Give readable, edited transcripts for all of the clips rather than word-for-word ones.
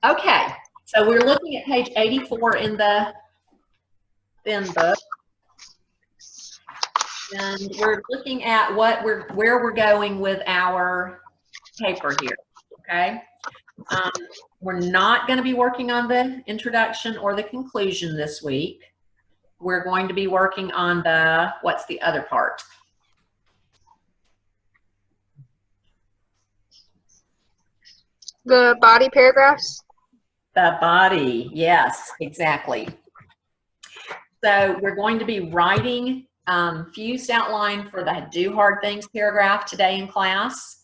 Okay, so we're looking at page 84 in the thin book. And we're looking at where we're going with our paper here, okay? We're not going to be working on the introduction or the conclusion this week. We're going to be working on what's the other part? The body paragraphs? The body, yes, exactly. So we're going to be writing fused outline for the do hard things paragraph today in class.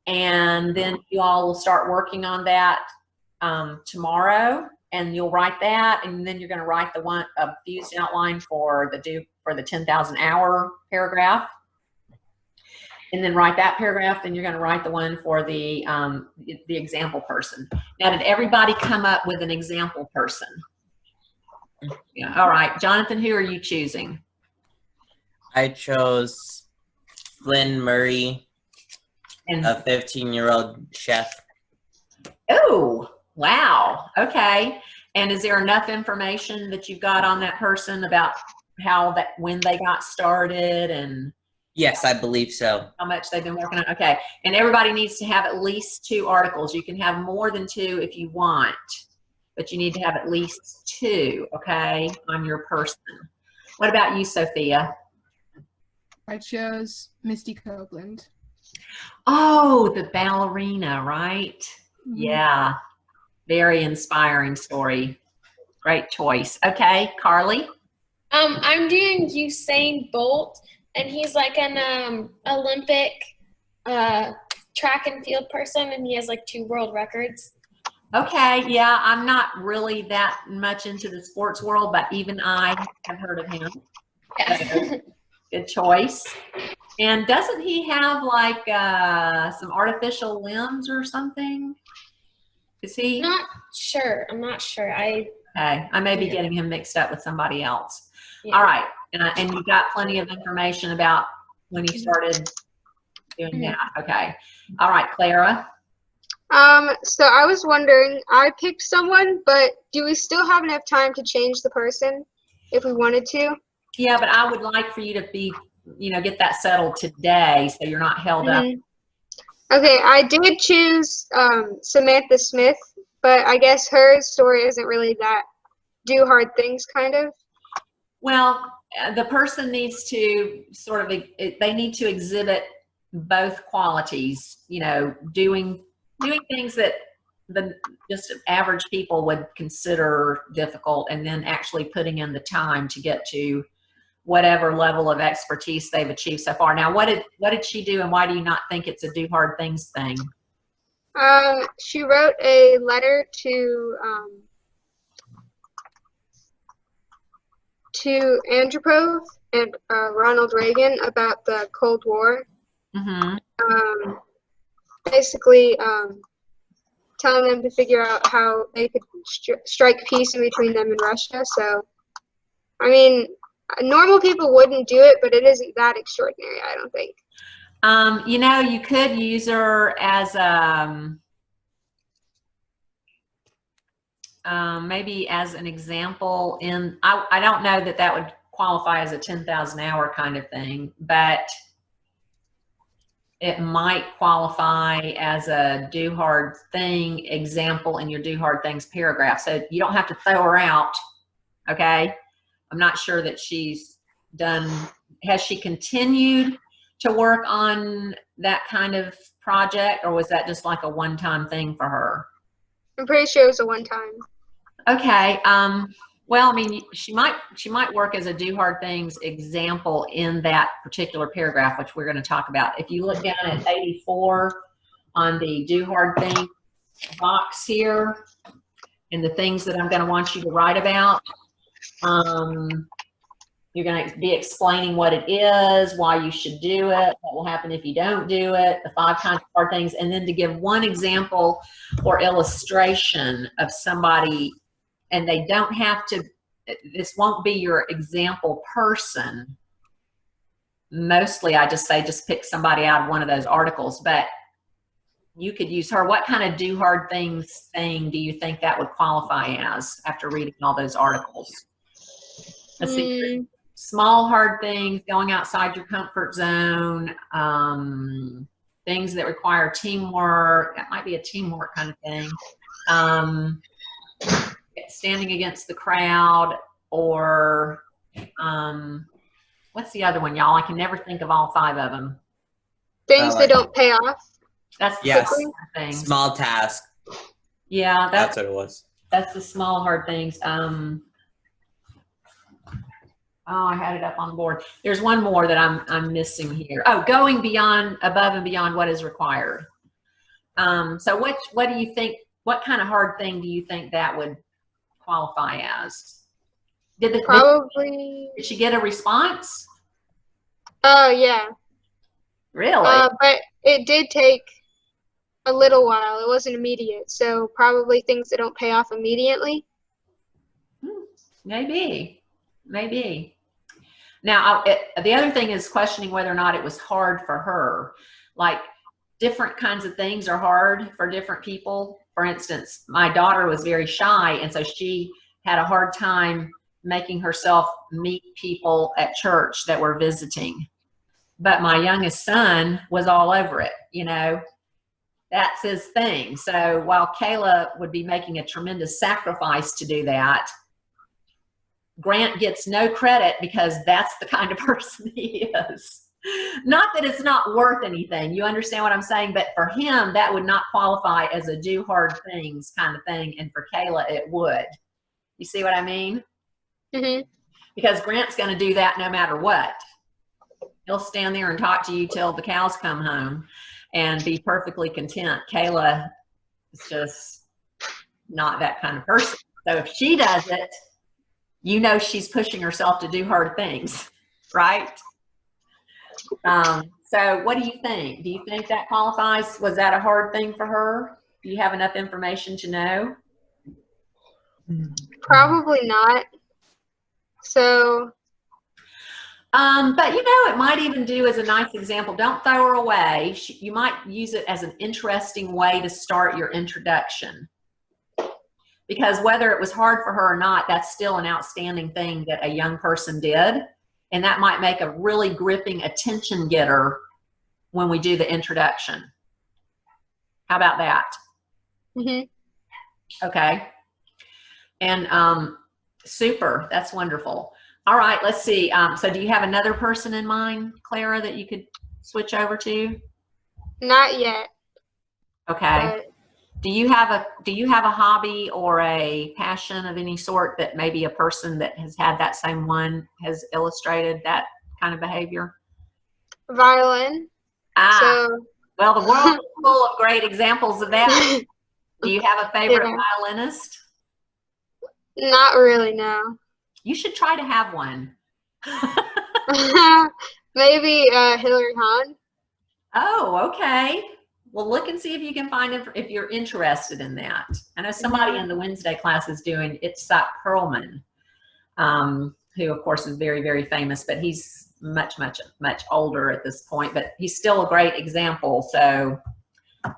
And then you all will start working on that tomorrow, and you'll write that, and then you're going to write the fused outline for the 10,000 hour paragraph, and then write that paragraph. Then you're going to write the one for the example person. Now, did everybody come up with an example person? Yeah. All right, Jonathan, who are you choosing? I chose Flynn Murray, And a 15-year-old chef. oh, wow. Okay. And is there enough information that you've got on that person about when they got started and Yes, I believe so. how much they've been working on? Okay. And everybody needs to have at least 2 articles. You can have more than 2 if you want, but you need to have at least 2, okay, on your person. What about you, Sophia? I chose Misty Copeland. Oh, the ballerina, right? Mhm. Yeah. Very inspiring story. Great choice. Okay, Carly? I'm doing Usain Bolt, and he's like an Olympic track and field person, and he has like 2 world records. Okay, yeah, I'm not really that much into the sports world, but even I have heard of him. Yeah. Good choice. And doesn't he have like some artificial limbs or something? Is he? I'm not sure. Okay, I may be getting him mixed up with somebody else. Yeah. All right, and you got plenty of information about when he started doing that. Okay. All right, Clara. So I was wondering, I picked someone, but do we still have enough time to change the person if we wanted to? Yeah, but I would like for you to get that settled today so you're not held up. Okay, I did choose Samantha Smith, but I guess her story isn't really that do hard things kind of. Well, the person needs to they need to exhibit both qualities, doing things that just average people would consider difficult, and then actually putting in the time to get to whatever level of expertise they've achieved so far. Now, what did she do, and why do you not think it's a do hard things thing? She wrote a letter to Andropov and Ronald Reagan about the Cold War. Mm-hmm. Basically telling them to figure out how they could strike peace in between them and Russia. So, I mean, normal people wouldn't do it, but it isn't that extraordinary, I don't think. You could use her as maybe as an example I don't know that would qualify as a 10,000 hour kind of thing, but it might qualify as a do hard thing example in your do hard things paragraph. So you don't have to throw her out, okay? I'm not sure that has she continued to work on that kind of project, or was that just like a one-time thing for her? I'm pretty sure it was a one-time. Okay. Well, I mean, she might work as a do hard things example in that particular paragraph, which we're going to talk about. If you look down at 84 on the do hard thing box here, and the things that I'm going to want you to write about, you're going to be explaining what it is, why you should do it, what will happen if you don't do it, the 5 kinds of hard things, and then to give one example or illustration of somebody. And they don't have to, this won't be your example person. Mostly I just say just pick somebody out of one of those articles, but you could use her. What kind of do hard things thing do you think that would qualify as after reading all those articles? Let's see. Small hard things, going outside your comfort zone, things that require teamwork. That might be a teamwork kind of thing. Standing against the crowd, or what's the other one, y'all? I can never think of all 5 of them. Things that don't pay off. That's the Yes. thing. Small task. Yeah, That's what it was. that's the small hard things. Oh, I had it up on the board. There's one more that I'm missing here. Oh, going above and beyond what is required. So what do you think? What kind of hard thing do you think that would qualify as? Did she get a response? Oh, yeah. Really? But it did take a little while. It wasn't immediate. So probably things that don't pay off immediately. Maybe. Now, the other thing is questioning whether or not it was hard for her. Like, different kinds of things are hard for different people. For instance, my daughter was very shy, and so she had a hard time making herself meet people at church that were visiting. But my youngest son was all over it, you know. That's his thing. So while Kayla would be making a tremendous sacrifice to do that, Grant gets no credit because that's the kind of person he is. Not that it's not worth anything. You understand what I'm saying? But for him, that would not qualify as a do hard things kind of thing. And for Kayla, it would. You see what I mean? Mm-hmm. Because Grant's going to do that no matter what. He'll stand there and talk to you till the cows come home and be perfectly content. Kayla is just not that kind of person. So if she does it, you know she's pushing herself to do hard things, right? So what do you think? Do you think that qualifies? Was that a hard thing for her? Do you have enough information to know? Probably not. So. But you know, it might even do as a nice example. Don't throw her away. You might use it as an interesting way to start your introduction. Because whether it was hard for her or not, that's still an outstanding thing that a young person did. And that might make a really gripping attention getter when we do the introduction. How about that? Mm-hmm. Okay. And super. That's wonderful. All right. Let's see. So do you have another person in mind, Clara, that you could switch over to? Not yet. Okay. But Do you have a hobby or a passion of any sort that maybe a person that has had that same one has illustrated that kind of behavior? violin. So. Well, the world is full of great examples of that. Do you have a favorite violinist? Not really, no. You should try to have one. Maybe Hillary Hahn. Oh, okay. Well, look and see if you can find it if you're interested in that. I know somebody in the Wednesday class is doing Itzhak Perlman, who of course is very, very famous, but he's much older at this point, but he's still a great example. So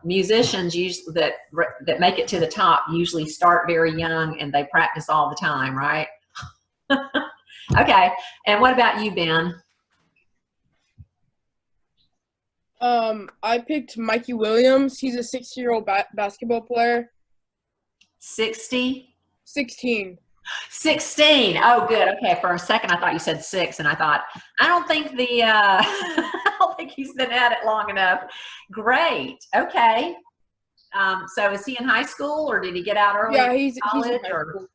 musicians usually that make it to the top usually start very young and they practice all the time, right? Okay. And what about you, Ben? I picked Mikey Williams. He's a 6-year-old basketball player. 60? 16. 16. Oh, good. Okay. For a second, I thought you said 6, and I thought, I don't think he's been at it long enough. Great. Okay. So is he in high school, or did he get out early? Yeah, he's in high college, school.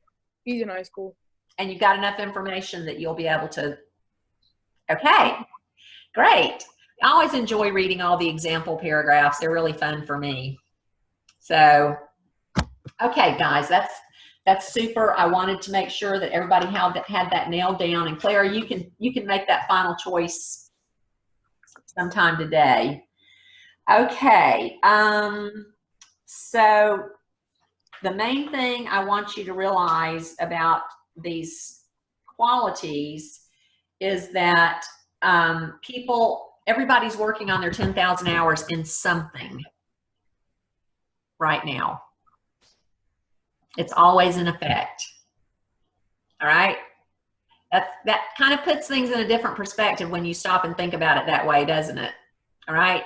He's in high school. And you've got enough information that you'll be able to. Okay. Great. I always enjoy reading all the example paragraphs. They're really fun for me. So, okay, guys, that's super. I wanted to make sure that everybody had that nailed down. And Clara, you can make that final choice sometime today. Okay. So the main thing I want you to realize about these qualities is that everybody's working on their 10,000 hours in something. right now. It's always in effect. All right? That kind of puts things in a different perspective when you stop and think about it that way, doesn't it? All right?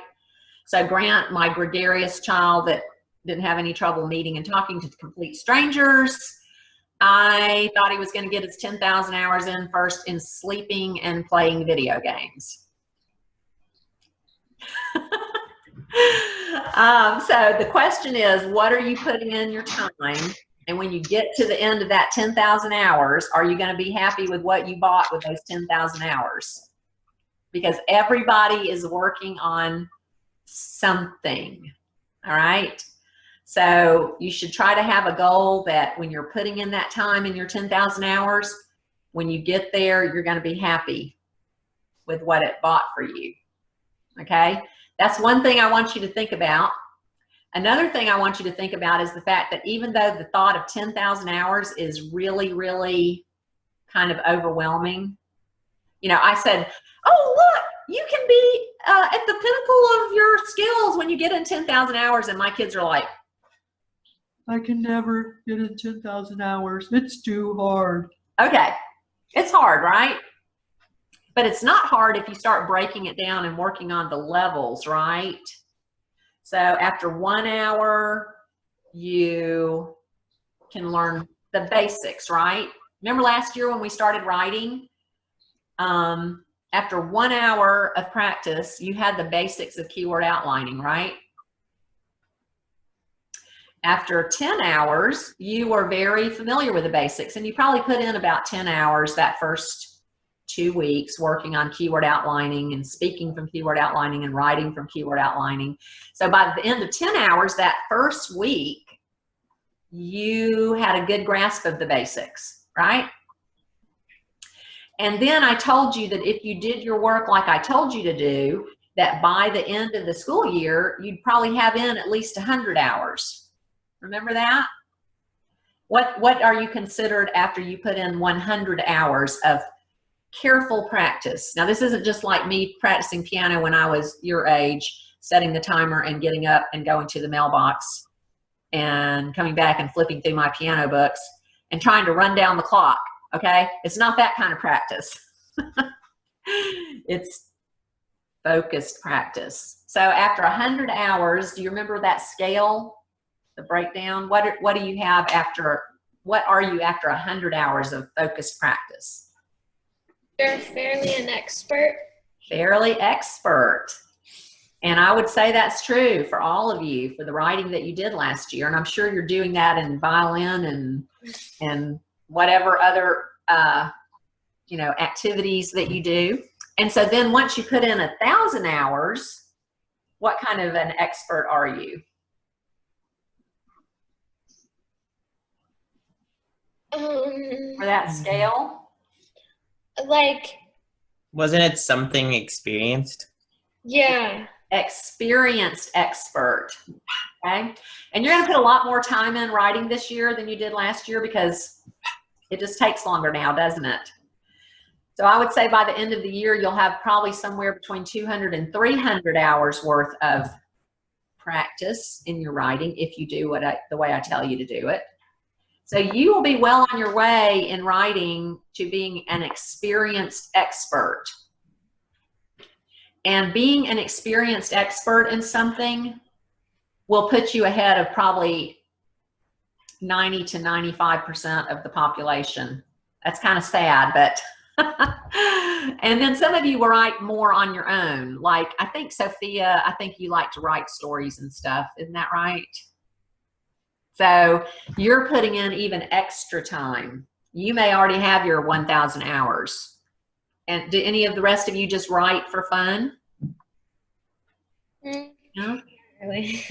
So Grant, my gregarious child that didn't have any trouble meeting and talking to complete strangers, I thought he was going to get his 10,000 hours in first in sleeping and playing video games. So the question is, what are you putting in your time? And when you get to the end of that 10,000 hours, are you going to be happy with what you bought with those 10,000 hours? Because everybody is working on something, all right? So you should try to have a goal that when you're putting in that time in your 10,000 hours, when you get there, you're going to be happy with what it bought for you, okay? That's one thing I want you to think about. Another thing I want you to think about is the fact that even though the thought of 10,000 hours is really, really kind of overwhelming, you know, I said, oh, look, you can be at the pinnacle of your skills when you get in 10,000 hours. And my kids are like, I can never get in 10,000 hours. It's too hard. Okay, it's hard, right? But it's not hard if you start breaking it down and working on the levels, right? So after 1 hour, you can learn the basics, right? Remember last year when we started writing? After 1 hour of practice, you had the basics of keyword outlining, right? After 10 hours, you were very familiar with the basics, and you probably put in about 10 hours that first 2 weeks working on keyword outlining and speaking from keyword outlining and writing from keyword outlining. So by the end of 10 hours, that first week, you had a good grasp of the basics, right? And then I told you that if you did your work like I told you to do, that by the end of the school year, you'd probably have in at least 100 hours. Remember that? What are you considered after you put in 100 hours of careful practice? Now, this isn't just like me practicing piano when I was your age, setting the timer and getting up and going to the mailbox and coming back and flipping through my piano books and trying to run down the clock, okay? It's not that kind of practice. It's focused practice. So after 100 hours, do you remember that scale, the breakdown? What do you have after, what are you after 100 hours of focused practice? You're fairly an expert. Fairly expert. And I would say that's true for all of you for the writing that you did last year. And I'm sure you're doing that in violin and whatever other, you know, activities that you do. And so then once you put in 1,000 hours, what kind of an expert are you? For that scale? Like, Wasn't it something experienced? yeah. Experienced expert, okay? And you're gonna put a lot more time in writing this year than you did last year because it just takes longer now, doesn't it? So I would say by the end of the year, you'll have probably somewhere between 200 and 300 hours worth of practice in your writing if you do the way I tell you to do it. So you will be well on your way in writing to being an experienced expert. And being an experienced expert in something will put you ahead of probably 90 to 95% of the population. That's kind of sad, but and then some of you will write more on your own. Like, I think, Sophia, I think you like to write stories and stuff. Isn't that right? So you're putting in even extra time. You may already have your 1,000 hours. And do any of the rest of you just write for fun? No? Really.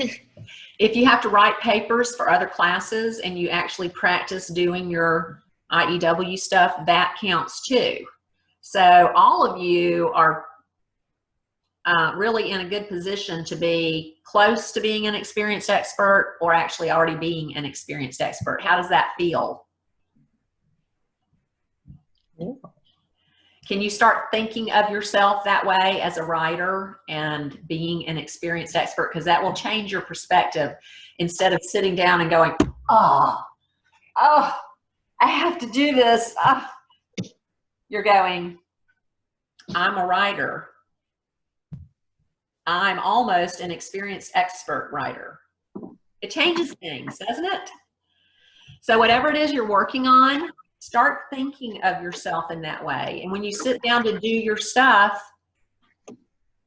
If you have to write papers for other classes and you actually practice doing your IEW stuff, that counts too. So all of you are really in a good position to be close to being an experienced expert or actually already being an experienced expert. How does that feel? Yeah. Can you start thinking of yourself that way as a writer and being an experienced expert? Because that will change your perspective. instead of sitting down and going, oh, I have to do this. Oh. You're going, I'm a writer. I'm almost an experienced expert writer. It changes things, doesn't it? So whatever it is you're working on, start thinking of yourself in that way. And when you sit down to do your stuff,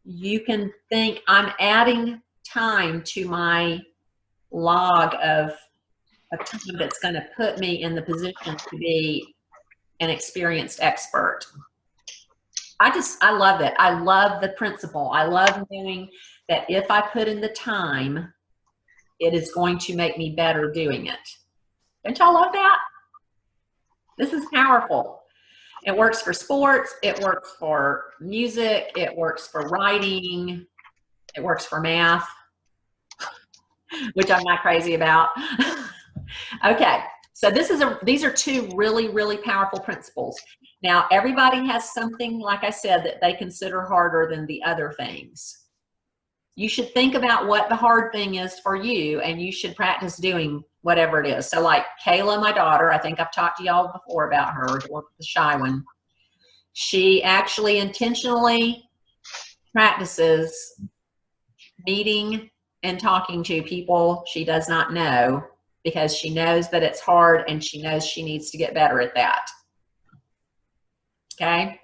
you can think, I'm adding time to my log of time that's going to put me in the position to be an experienced expert. I love it. I love the principle. I love knowing that if I put in the time, it is going to make me better doing it. Don't y'all love that? This is powerful. It works for sports. It works for music. It works for writing. It works for math, which I'm not crazy about. Okay. So these are two really, really powerful principles. Now, everybody has something, like I said, that they consider harder than the other things. You should think about what the hard thing is for you, and you should practice doing whatever it is. So like Kayla, my daughter, I think I've talked to y'all before about her, the shy one. She actually intentionally practices meeting and talking to people she does not know, because she knows that it's hard and she knows she needs to get better at that. Okay?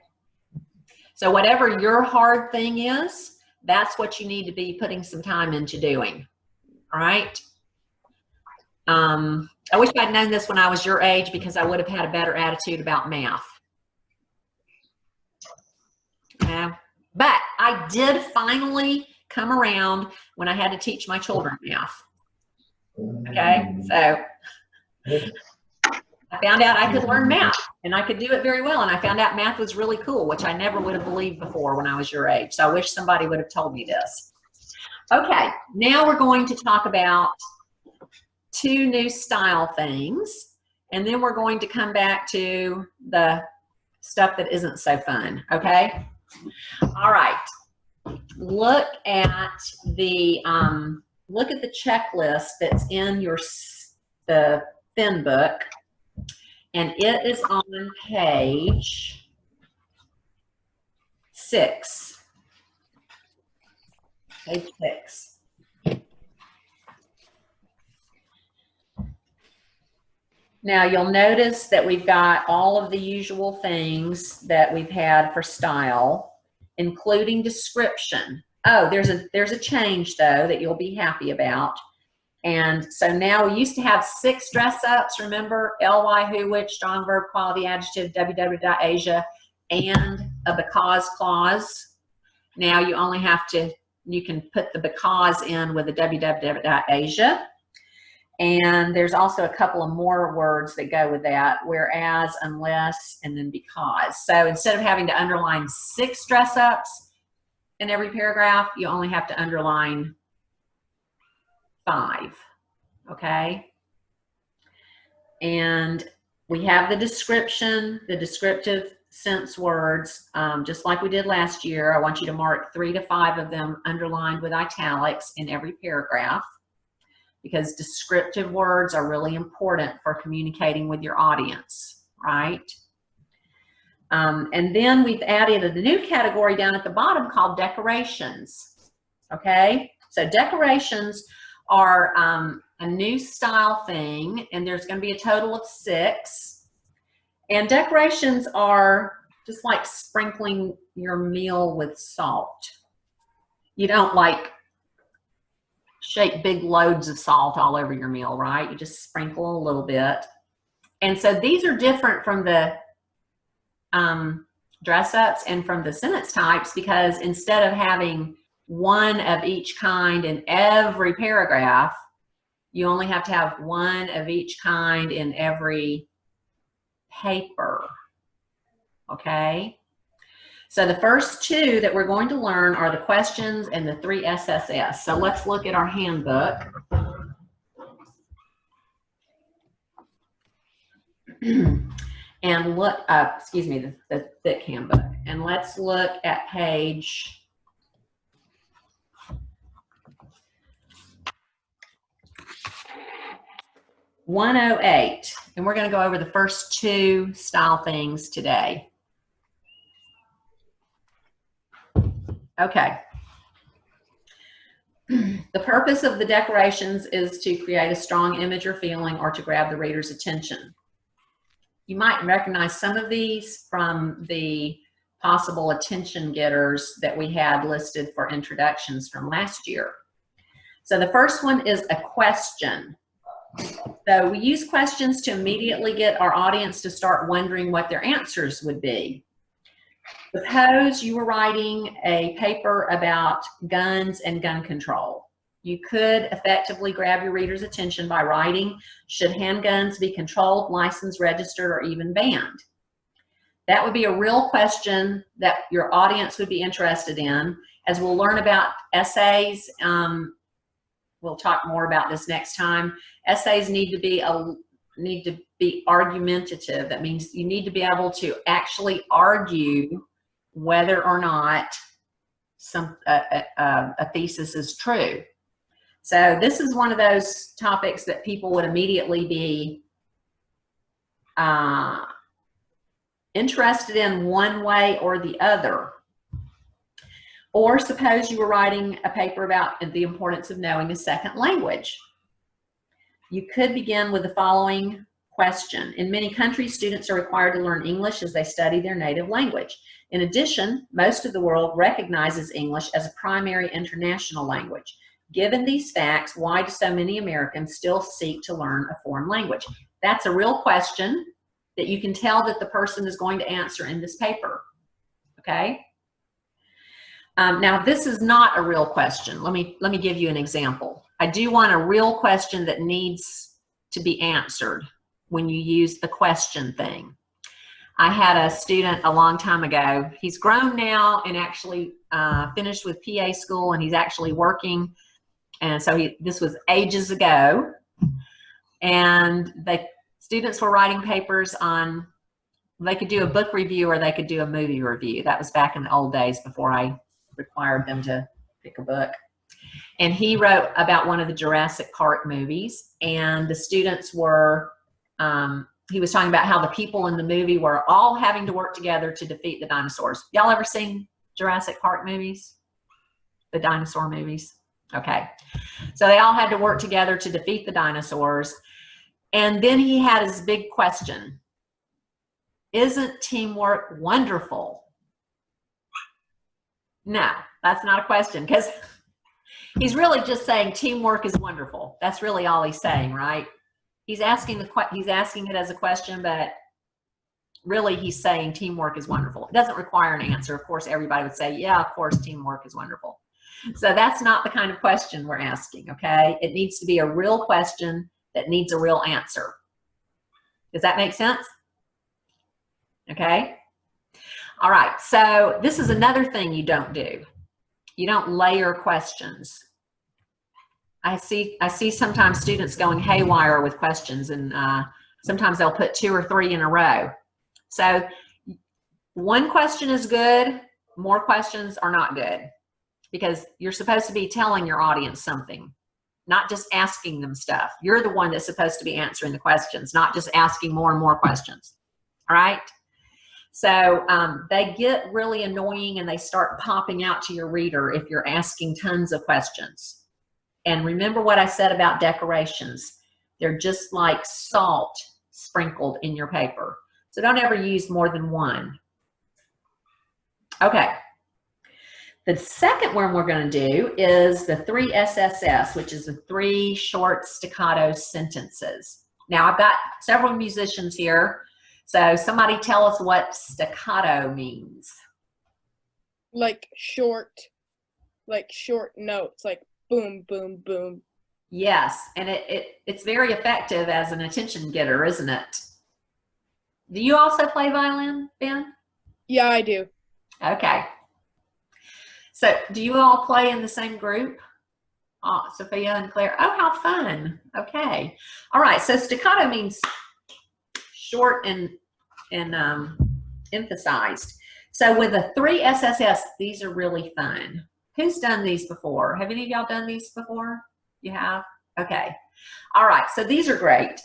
So whatever your hard thing is, that's what you need to be putting some time into doing. All right? I wish I'd known this when I was your age, because I would have had a better attitude about math. But I did finally come around when I had to teach my children math. Okay, so I found out I could learn math and I could do it very well, and I found out math was really cool, which I never would have believed before when I was your age. So I wish somebody would have told me this. Okay, now we're going to talk about two new style things, and then we're going to come back to the stuff that isn't so fun. Okay, all right. Look at the checklist that's in the thin book, and it is on page 6. Page 6. Now you'll notice that we've got all of the usual things that we've had for style, including description. Oh, there's a change though that you'll be happy about. And so now we used to have 6 dress ups, remember? ly, who, which, strong verb, quality, adjective, www.asia, and a because clause. Now you only have to, you can put the because in with a www.asia. And there's also a couple of more words that go with that, whereas, unless, and then because. So instead of having to underline 6 dress ups in every paragraph, you only have to underline 5, okay? And we have the description, the descriptive sense words, just like we did last year. I want you to mark 3 to 5 of them underlined with italics in every paragraph, because descriptive words are really important for communicating with your audience, right? And then we've added a new category down at the bottom called decorations, okay? So decorations are a new style thing, and there's going to be a total of 6. And decorations are just like sprinkling your meal with salt. You don't like shake big loads of salt all over your meal, right? You just sprinkle a little bit. And so these are different from the dress ups and from the sentence types, because instead of having 1 of each kind in every paragraph, you only have to have 1 of each kind in every paper, okay? So the first 2 that we're going to learn are the questions and the 3 SSS. So let's look at our handbook. And look up, excuse me, the thick handbook. And let's look at page 108, and we're going to go over the first two style things today. Okay. The purpose of the decorations is to create a strong image or feeling or to grab the reader's attention. You might recognize some of these from the possible attention getters that we had listed for introductions from last year. So the first one is a question. So we use questions to immediately get our audience to start wondering what their answers would be. Suppose you were writing a paper about guns and gun control. You could effectively grab your reader's attention by writing, should handguns be controlled, licensed, registered, or even banned? That would be a real question that your audience would be interested in. As we'll learn about essays, we'll talk more about this next time. Essays need to be argumentative. That means you need to be able to actually argue whether or not a thesis is true. So this is one of those topics that people would immediately be interested in one way or the other. Or suppose you were writing a paper about the importance of knowing a second language. You could begin with the following question. In many countries, students are required to learn English as they study their native language. In addition, most of the world recognizes English as a primary international language. Given these facts, why do so many Americans still seek to learn a foreign language? That's a real question that you can tell that the person is going to answer in this paper, okay? Now, this is not a real question. Let me give you an example. I do want a real question that needs to be answered when you use the question thing. I had a student a long time ago. He's grown now and actually finished with PA school, and he's actually working. And so this was ages ago. And the students were writing papers on, they could do a book review or they could do a movie review. That was back in the old days before I required them to pick a book. And he wrote about one of the Jurassic Park movies, and the students were, he was talking about how the people in the movie were all having to work together to defeat the dinosaurs. Y'all ever seen Jurassic Park movies? The dinosaur movies? Okay. So they all had to work together to defeat the dinosaurs. And then he had his big question. Isn't teamwork wonderful? No, that's not a question, because he's really just saying teamwork is wonderful. That's really all he's saying, right? He's asking it as a question, but really he's saying teamwork is wonderful. It doesn't require an answer. Of course, everybody would say, yeah, of course, teamwork is wonderful. So that's not the kind of question we're asking, okay? It needs to be a real question that needs a real answer. Does that make sense? Okay? All right, so this is another thing you don't do. You don't layer questions. I see sometimes students going haywire with questions, and sometimes they'll put 2 or 3 in a row. So one question is good, more questions are not good, because you're supposed to be telling your audience something, not just asking them stuff. You're the one that's supposed to be answering the questions, not just asking more and more questions. All right? So they get really annoying and they start popping out to your reader if you're asking tons of questions. And remember what I said about decorations. They're just like salt sprinkled in your paper. So don't ever use more than one. Okay. The second one we're going to do is the 3 SSS, which is the 3 short staccato sentences. Now, I've got several musicians here. So somebody tell us what staccato means. Like short notes, like boom, boom, boom. Yes, and it's very effective as an attention getter, isn't it? Do you also play violin, Ben? Yeah, I do. Okay. So do you all play in the same group? Oh, Sophia and Claire. Oh, how fun. Okay. All right, so staccato means short and emphasized. So with the 3 SSS, these are really fun. Who's done these before? Have any of y'all done these before? You have? Okay. All right, so these are great.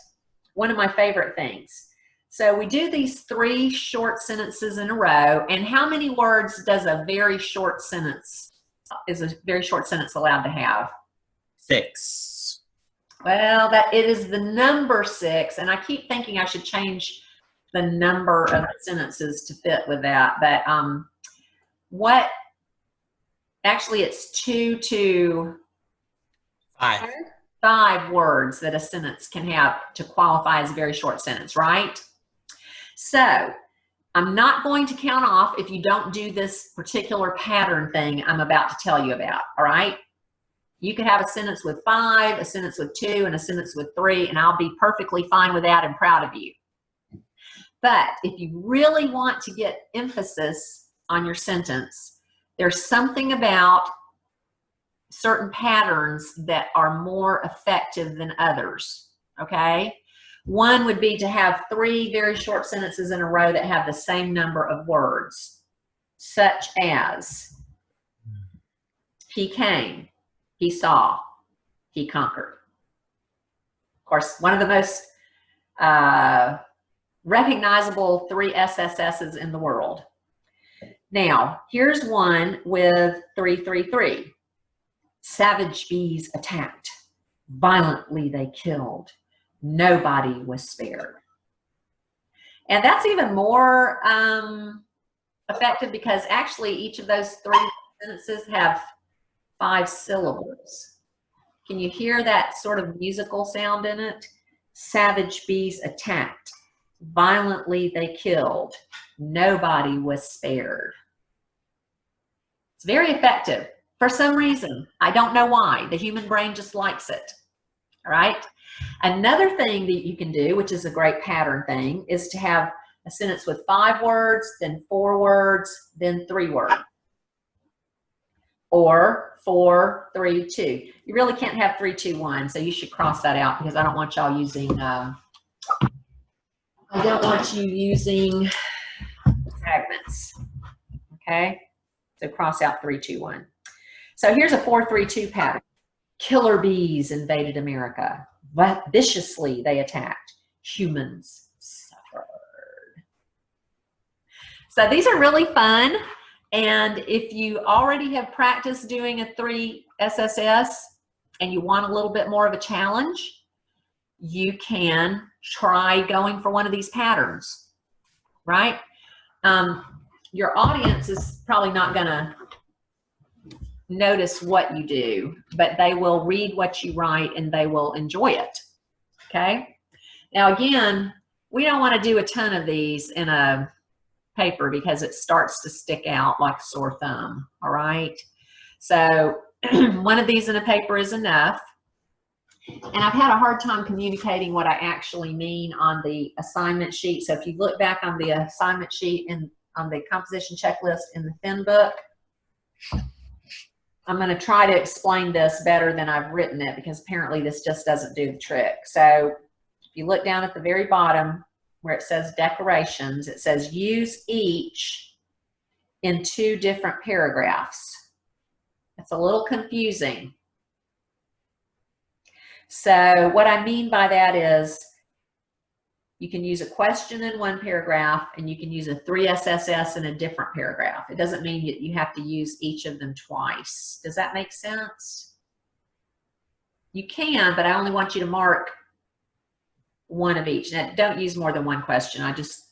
one of my favorite things. So we do these 3 short sentences in a row. And how many words does a very short sentence, is a very short sentence allowed to have? 6. Well, that it is the number 6. And I keep thinking I should change the number of sentences to fit with that. But actually it's 2 to 5. 5 words that a sentence can have to qualify as a very short sentence, right? So I'm not going to count off if you don't do this particular pattern thing I'm about to tell you about, all right? You could have a sentence with 5, a sentence with 2, and a sentence with 3, and I'll be perfectly fine with that and proud of you. But if you really want to get emphasis on your sentence, there's something about certain patterns that are more effective than others, okay? One would be to have 3 very short sentences in a row that have the same number of words, such as, he came, he saw, he conquered. Of course, one of the most recognizable 3 SSSs in the world. Now, here's one with 333. Savage bees attacked. Violently they killed. Nobody was spared. And that's even more effective because actually each of those 3 sentences have 5 syllables. Can you hear that sort of musical sound in it? Savage bees attacked. Violently they killed. Nobody was spared. It's very effective. For some reason, I don't know why. The human brain just likes it. All right. Another thing that you can do, which is a great pattern thing, is to have a sentence with 5 words, then 4 words, then 3 words. Or 4, 3, 2. You really can't have 3, 2, 1, so you should cross that out because I don't want y'all using, I don't want you using fragments. Okay? So cross out 3, 2, 1. So here's a 4, 3, 2 pattern. Killer bees invaded America. But viciously they attacked. Humans suffered. So these are really fun. And if you already have practiced doing a 3 SSS and you want a little bit more of a challenge, you can try going for one of these patterns, right? Your audience is probably not going to notice what you do, but they will read what you write and they will enjoy it, okay? Now, again, we don't want to do a ton of these in a paper because it starts to stick out like a sore thumb, all right? So one of these in a paper is enough. And I've had a hard time communicating what I actually mean on the assignment sheet. So if you look back on the assignment sheet and on the composition checklist in the thin book, I'm going to try to explain this better than I've written it because apparently this just doesn't do the trick. So if you look down at the very bottom where it says decorations, it says use each in 2 different paragraphs. It's a little confusing. So what I mean by that is you can use a question in one paragraph and you can use a 3 SSS in a different paragraph. It doesn't mean you have to use each of them twice. Does that make sense? You can, but I only want you to mark one of each. Now, don't use more than one question.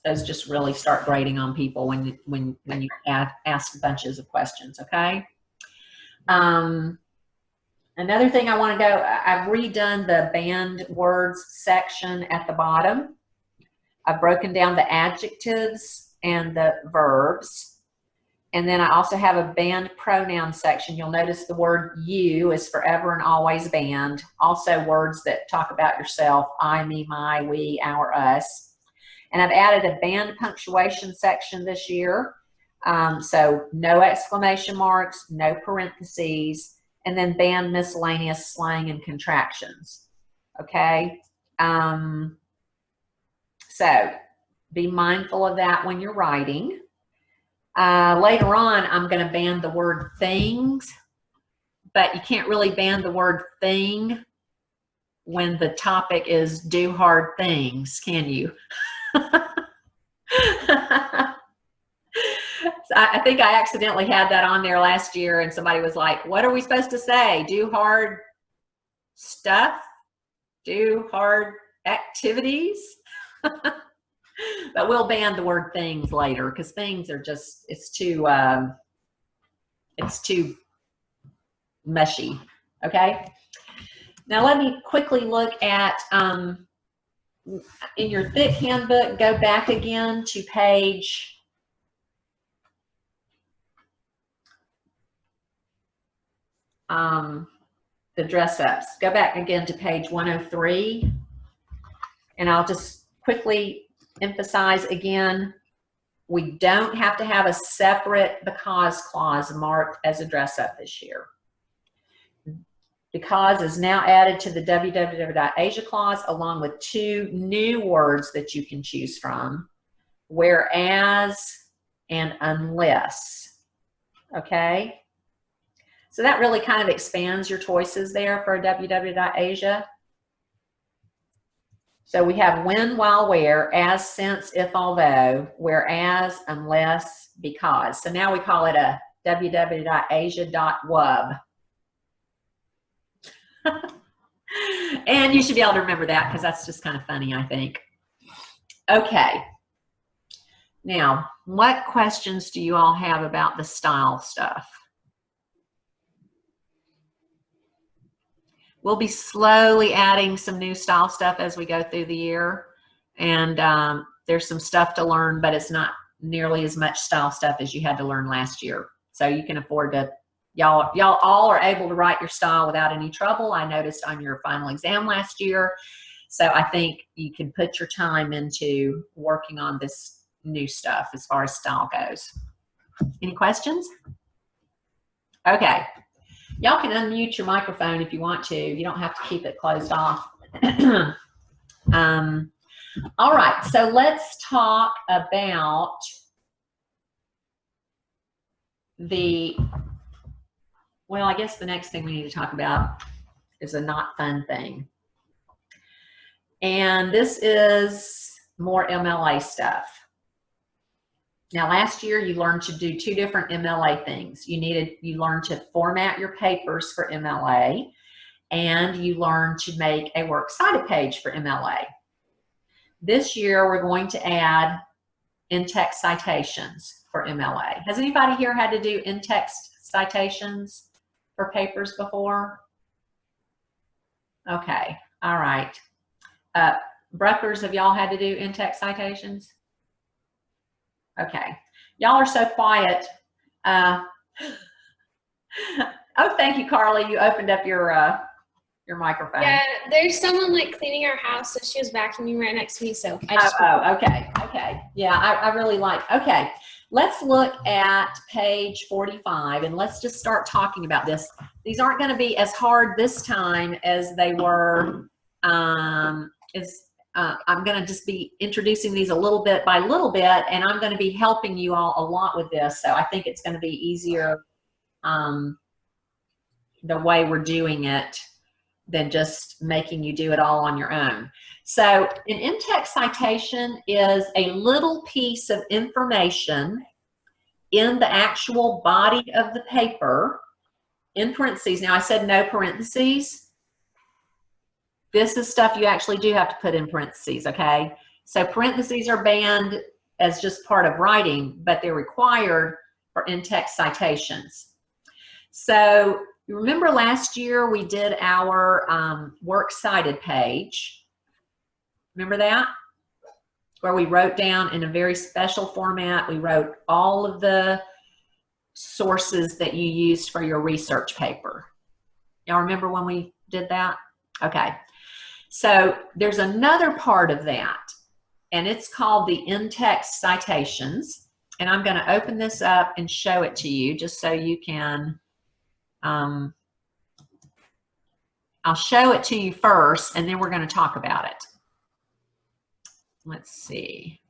Those just really start grating on people when you ask bunches of questions, okay? Another thing I want to go, I've redone the banned words section at the bottom. I've broken down the adjectives and the verbs. And then I also have a banned pronoun section. You'll notice the word you is forever and always banned. Also words that talk about yourself, I, me, my, we, our, us. And I've added a banned punctuation section this year. So no exclamation marks, no parentheses, and then banned miscellaneous slang and contractions. Okay? So be mindful of that when you're writing. Later on, I'm going to ban the word things, but you can't really ban the word thing when the topic is do hard things, can you? I think I accidentally had that on there last year, and somebody was like, what are we supposed to say? Do hard stuff? Do hard activities? But we'll ban the word things later, because things are just, it's too mushy. Okay. Now let me quickly look at, in your thick handbook, go back again to page the dress ups. Go back again to page 103, and I'll just quickly emphasize again, we don't have to have a separate because clause marked as a dress up this year. Because is now added to the www.asia clause, along with 2 new words that you can choose from, whereas and unless. Okay? So that really kind of expands your choices there for www.asia. So we have when, while, where, as, since, if, although, whereas, unless, because. So now we call it a www.asia.wub. And you should be able to remember that, because that's just kind of funny, I think. Okay. Now, what questions do you all have about the style stuff? We'll be slowly adding some new style stuff as we go through the year. And there's some stuff to learn, but it's not nearly as much style stuff as you had to learn last year. So you can afford to, y'all all are able to write your style without any trouble. I noticed on your final exam last year. So I think you can put your time into working on this new stuff as far as style goes. Any questions? Okay. Y'all can unmute your microphone if you want to. You don't have to keep it closed off. All right, so let's talk about well, I guess the next thing we need to talk about is a not fun thing. And this is more MLA stuff. Now, last year you learned to do 2 different MLA things. You learned to format your papers for MLA, and you learned to make a works cited page for MLA. This year we're going to add in-text citations for MLA. Has anybody here had to do in-text citations for papers before? Okay, all right. Bruckers, have y'all had to do in-text citations? Okay, y'all are so quiet. Oh, thank you, Carly. You opened up your microphone. Yeah, there's someone like cleaning our house, so she was vacuuming right next to me. So I just. Oh, okay, okay. Yeah, I really like. Okay, let's look at page 45, and let's just start talking about this. These aren't going to be as hard this time as they were. I'm going to just be introducing these a little bit by little bit, and I'm going to be helping you all a lot with this. So I think it's going to be easier the way we're doing it than just making you do it all on your own. So an in-text citation is a little piece of information in the actual body of the paper in parentheses. Now I said no parentheses. This is stuff you actually do have to put in parentheses, okay? So parentheses are banned as just part of writing, but they're required for in-text citations. So you remember last year we did our works cited page. Remember that? Where we wrote down in a very special format, we wrote all of the sources that you used for your research paper. Y'all remember when we did that? Okay. So there's another part of that, and it's called the in-text citations. And I'm going to open this up and show it to you just so you can, I'll show it to you first, and then we're going to talk about it. Let's see.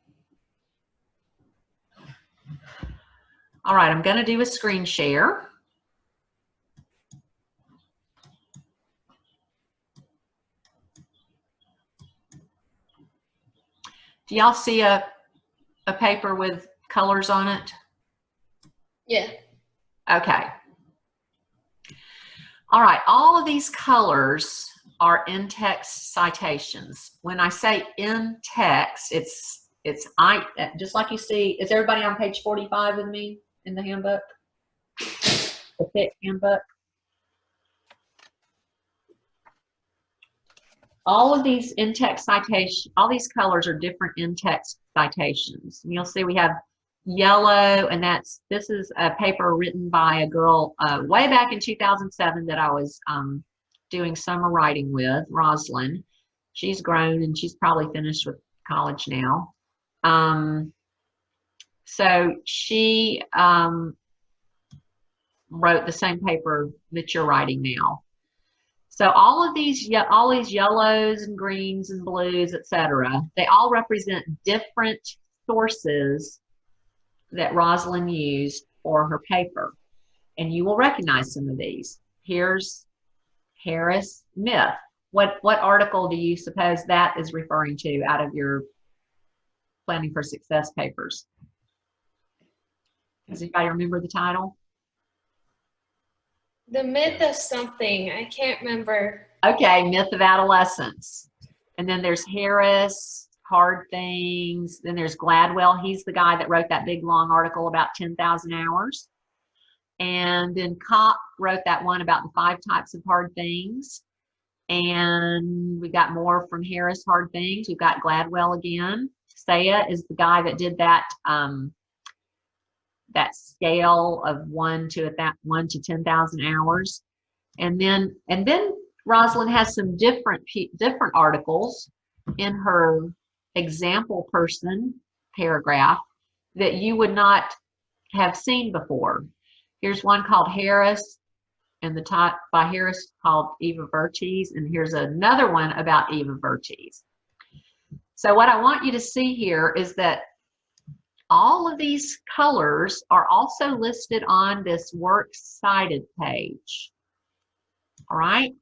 All right, I'm going to do a screen share. Do y'all see a paper with colors on it? Yeah. Okay. All right, all of these colors are in-text citations. When I say in text, it's just like you see. Is everybody on page 45 with me in the handbook? The thick handbook. All of these in-text citations, all these colors are different in-text citations. And you'll see we have yellow, and this is a paper written by a girl way back in 2007 that I was doing summer writing with, Rosalind. She's grown and she's probably finished with college now. So she wrote the same paper that you're writing now. So all these yellows and greens and blues, etc., they all represent different sources that Rosalind used for her paper. And you will recognize some of these. Here's Harris myth. What article do you suppose that is referring to out of your Planning for Success papers? Does anybody remember the title? The myth of something. I can't remember. Okay, Myth of Adolescence. And then there's Harris, Hard Things. Then there's Gladwell. He's the guy that wrote that big long article about 10,000 hours. And then Kopp wrote that one about the 5 types of hard things. And we got more from Harris, Hard Things. We've got Gladwell again. Saya is the guy that did that that scale of 1 to 10,000 hours. And then Rosalind has some different articles in her example person paragraph that you would not have seen before. Here's one called Harris, and the top by Harris called Eva Vertes, and here's another one about Eva Vertes. So what I want you to see here is that all of these colors are also listed on this Works Cited page. All right?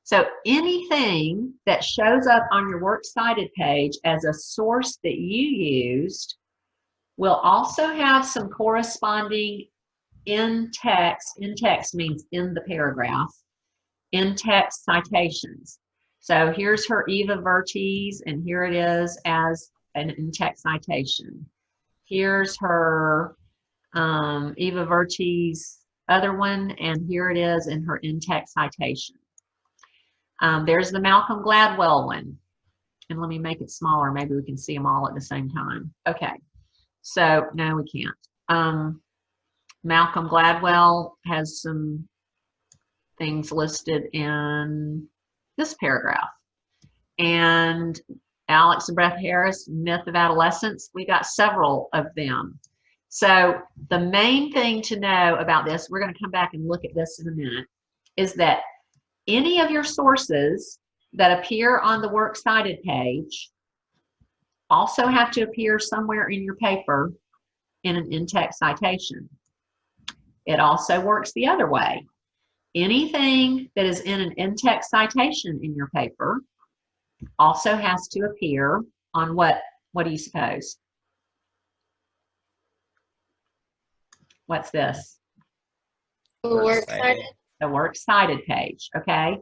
So anything that shows up on your Works Cited page as a source that you used will also have some corresponding in-text means in the paragraph, in-text citations. So here's her Eva Vertes, and here it is as an in-text citation. Here's her Eva Vertes other one, and here it is in her in-text citation. There's the Malcolm Gladwell one. And let me make it smaller. Maybe we can see them all at the same time. Okay. So, no, we can't. Malcolm Gladwell has some things listed in this paragraph. And Alex and Beth Harris, Myth of Adolescence, we got several of them. So the main thing to know about this, we're going to come back and look at this in a minute, is that any of your sources that appear on the Works Cited page also have to appear somewhere in your paper in an in-text citation. It also works the other way. Anything that is in an in-text citation in your paper also has to appear on what do you suppose? What's this? The Works Cited. The Works Cited page, okay?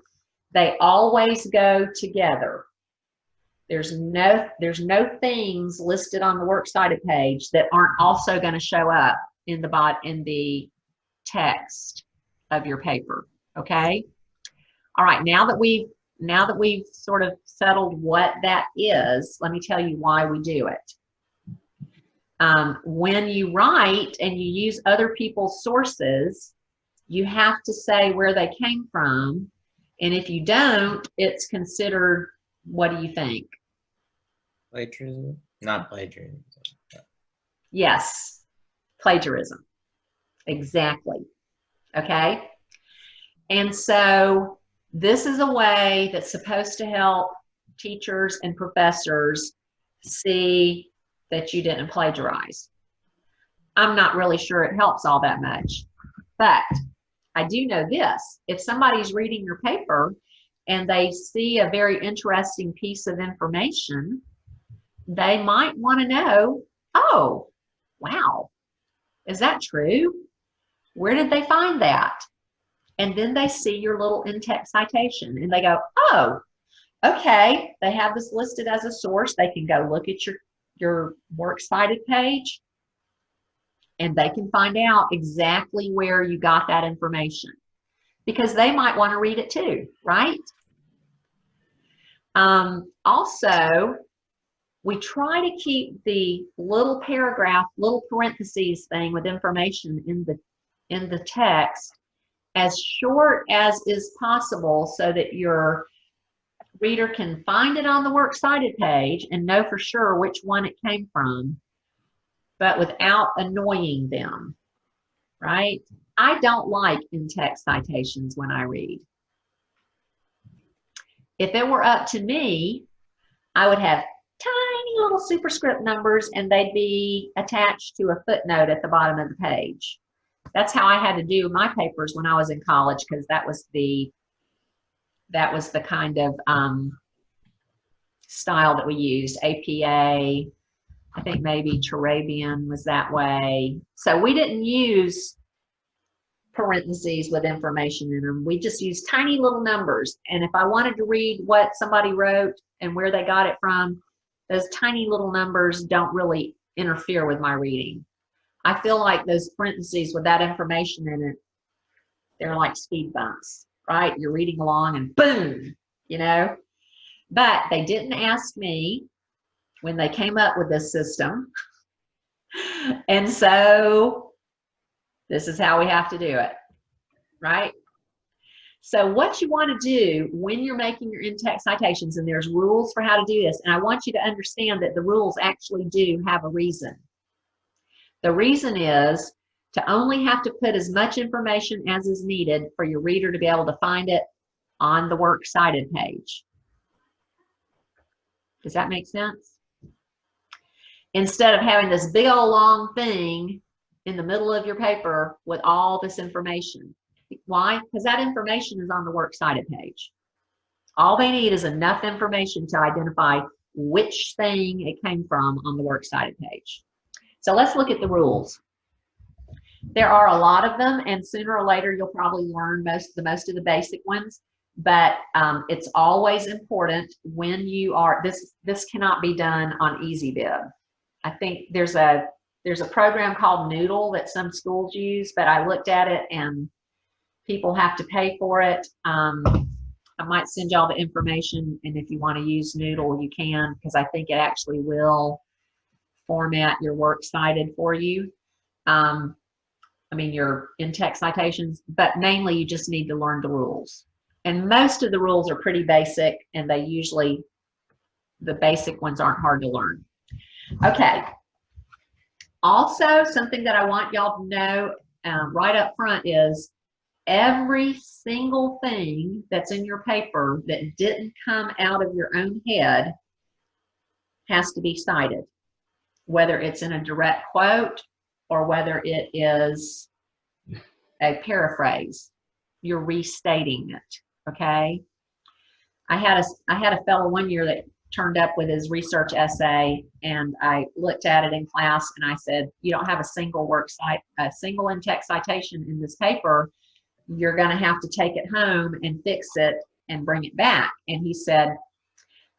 They always go together. There's no things listed on the Works Cited page that aren't also going to show up in the text of your paper, okay? All right, now that we've sort of settled what that is, let me tell you why we do it. When you write and you use other people's sources, you have to say where they came from, and if you don't, it's considered, what do you think? Plagiarism? Not plagiarism. Yes, plagiarism. Exactly. Okay? And so this is a way that's supposed to help teachers and professors see that you didn't plagiarize. I'm not really sure it helps all that much, but I do know this. If somebody's reading your paper and they see a very interesting piece of information, they might want to know, oh, wow, is that true? Where did they find that? And then they see your little in-text citation and they go, oh, okay, they have this listed as a source. They can go look at your works cited page and they can find out exactly where you got that information because they might want to read it too, right? Also, we try to keep the little paragraph, little parentheses thing with information in the text as short as is possible so that your reader can find it on the works cited page and know for sure which one it came from, but without annoying them, right? I don't like in-text citations when I read. If it were up to me, I would have tiny little superscript numbers and they'd be attached to a footnote at the bottom of the page. That's how I had to do my papers when I was in college because that was the kind of style that we used. APA, I think maybe Turabian was that way. So we didn't use parentheses with information in them. We just used tiny little numbers. And if I wanted to read what somebody wrote and where they got it from, those tiny little numbers don't really interfere with my reading. I feel like those parentheses with that information in it, they're like speed bumps, right? You're reading along and boom, you know? But they didn't ask me when they came up with this system. And so this is how we have to do it, right? So what you want to do when you're making your in-text citations, and there's rules for how to do this, and I want you to understand that the rules actually do have a reason. The reason is to only have to put as much information as is needed for your reader to be able to find it on the works cited page. Does that make sense? Instead of having this big old long thing in the middle of your paper with all this information. Why? Because that information is on the works cited page. All they need is enough information to identify which thing it came from on the works cited page. So let's look at the rules. There are a lot of them, and sooner or later you'll probably learn most of the basic ones. But it's always important when you are, this cannot be done on EasyBib. I think there's a program called Noodle that some schools use, but I looked at it and people have to pay for it. I might send y'all the information, and if you want to use Noodle, you can, because I think it actually will format your works cited for you. I mean, your in-text citations, but mainly you just need to learn the rules. And most of the rules are pretty basic, and they usually, the basic ones aren't hard to learn. Okay. Also, something that I want y'all to know right up front is every single thing that's in your paper that didn't come out of your own head has to be cited, whether it's in a direct quote or whether it is a paraphrase. You're restating it, okay? I had a fellow one year that turned up with his research essay, and I looked at it in class and I said, you don't have a single in-text citation in this paper. You're going to have to take it home and fix it and bring it back. And he said,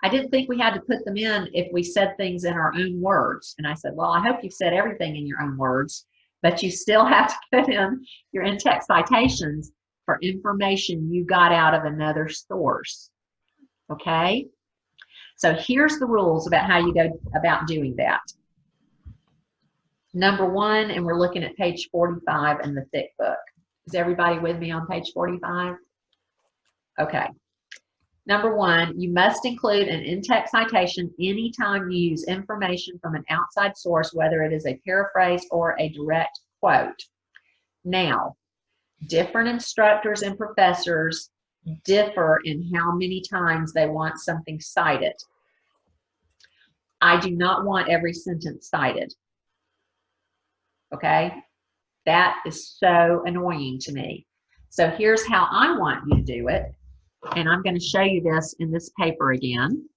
I didn't think we had to put them in if we said things in our own words. And I said, well, I hope you've said everything in your own words, but you still have to put in your in-text citations for information you got out of another source. Okay? So here's the rules about how you go about doing that. Number one, and we're looking at page 45 in the thick book. Is everybody with me on page 45? Okay. Number one, you must include an in-text citation anytime you use information from an outside source, whether it is a paraphrase or a direct quote. Now, different instructors and professors differ in how many times they want something cited. I do not want every sentence cited. Okay? That is so annoying to me. So here's how I want you to do it. And I'm going to show you this in this paper again.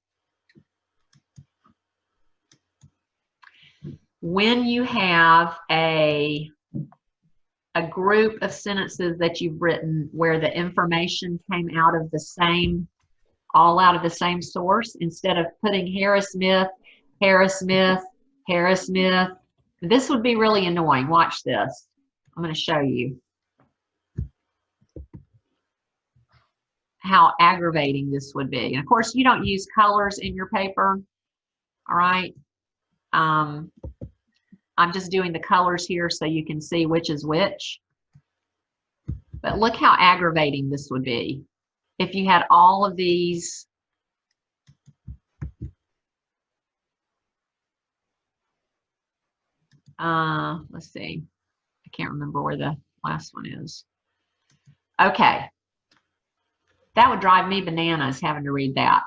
when you have a group of sentences that you've written where the information came out of the same, all out of the same source, instead of putting Harris Smith, Harris Smith, Harris Smith, this would be really annoying. Watch this. I'm going to show you how aggravating this would be. And of course, you don't use colors in your paper, all right? I'm just doing the colors here so you can see which is which. But look how aggravating this would be if you had all of these. Let's see. I can't remember where the last one is. Okay. That would drive me bananas having to read that.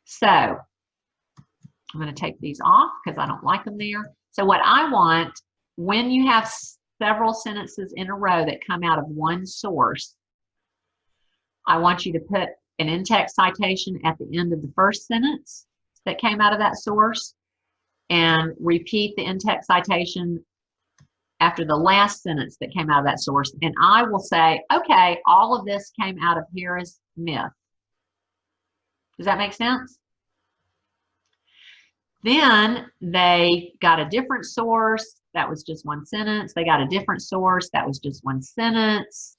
So I'm going to take these off because I don't like them there. So what I want, when you have several sentences in a row that come out of one source, I want you to put an in-text citation at the end of the first sentence that came out of that source and repeat the in-text citation after the last sentence that came out of that source. And I will say, okay, all of this came out of Harris Smith. Does that make sense? Then they got a different source. That was just one sentence. They got a different source. That was just one sentence.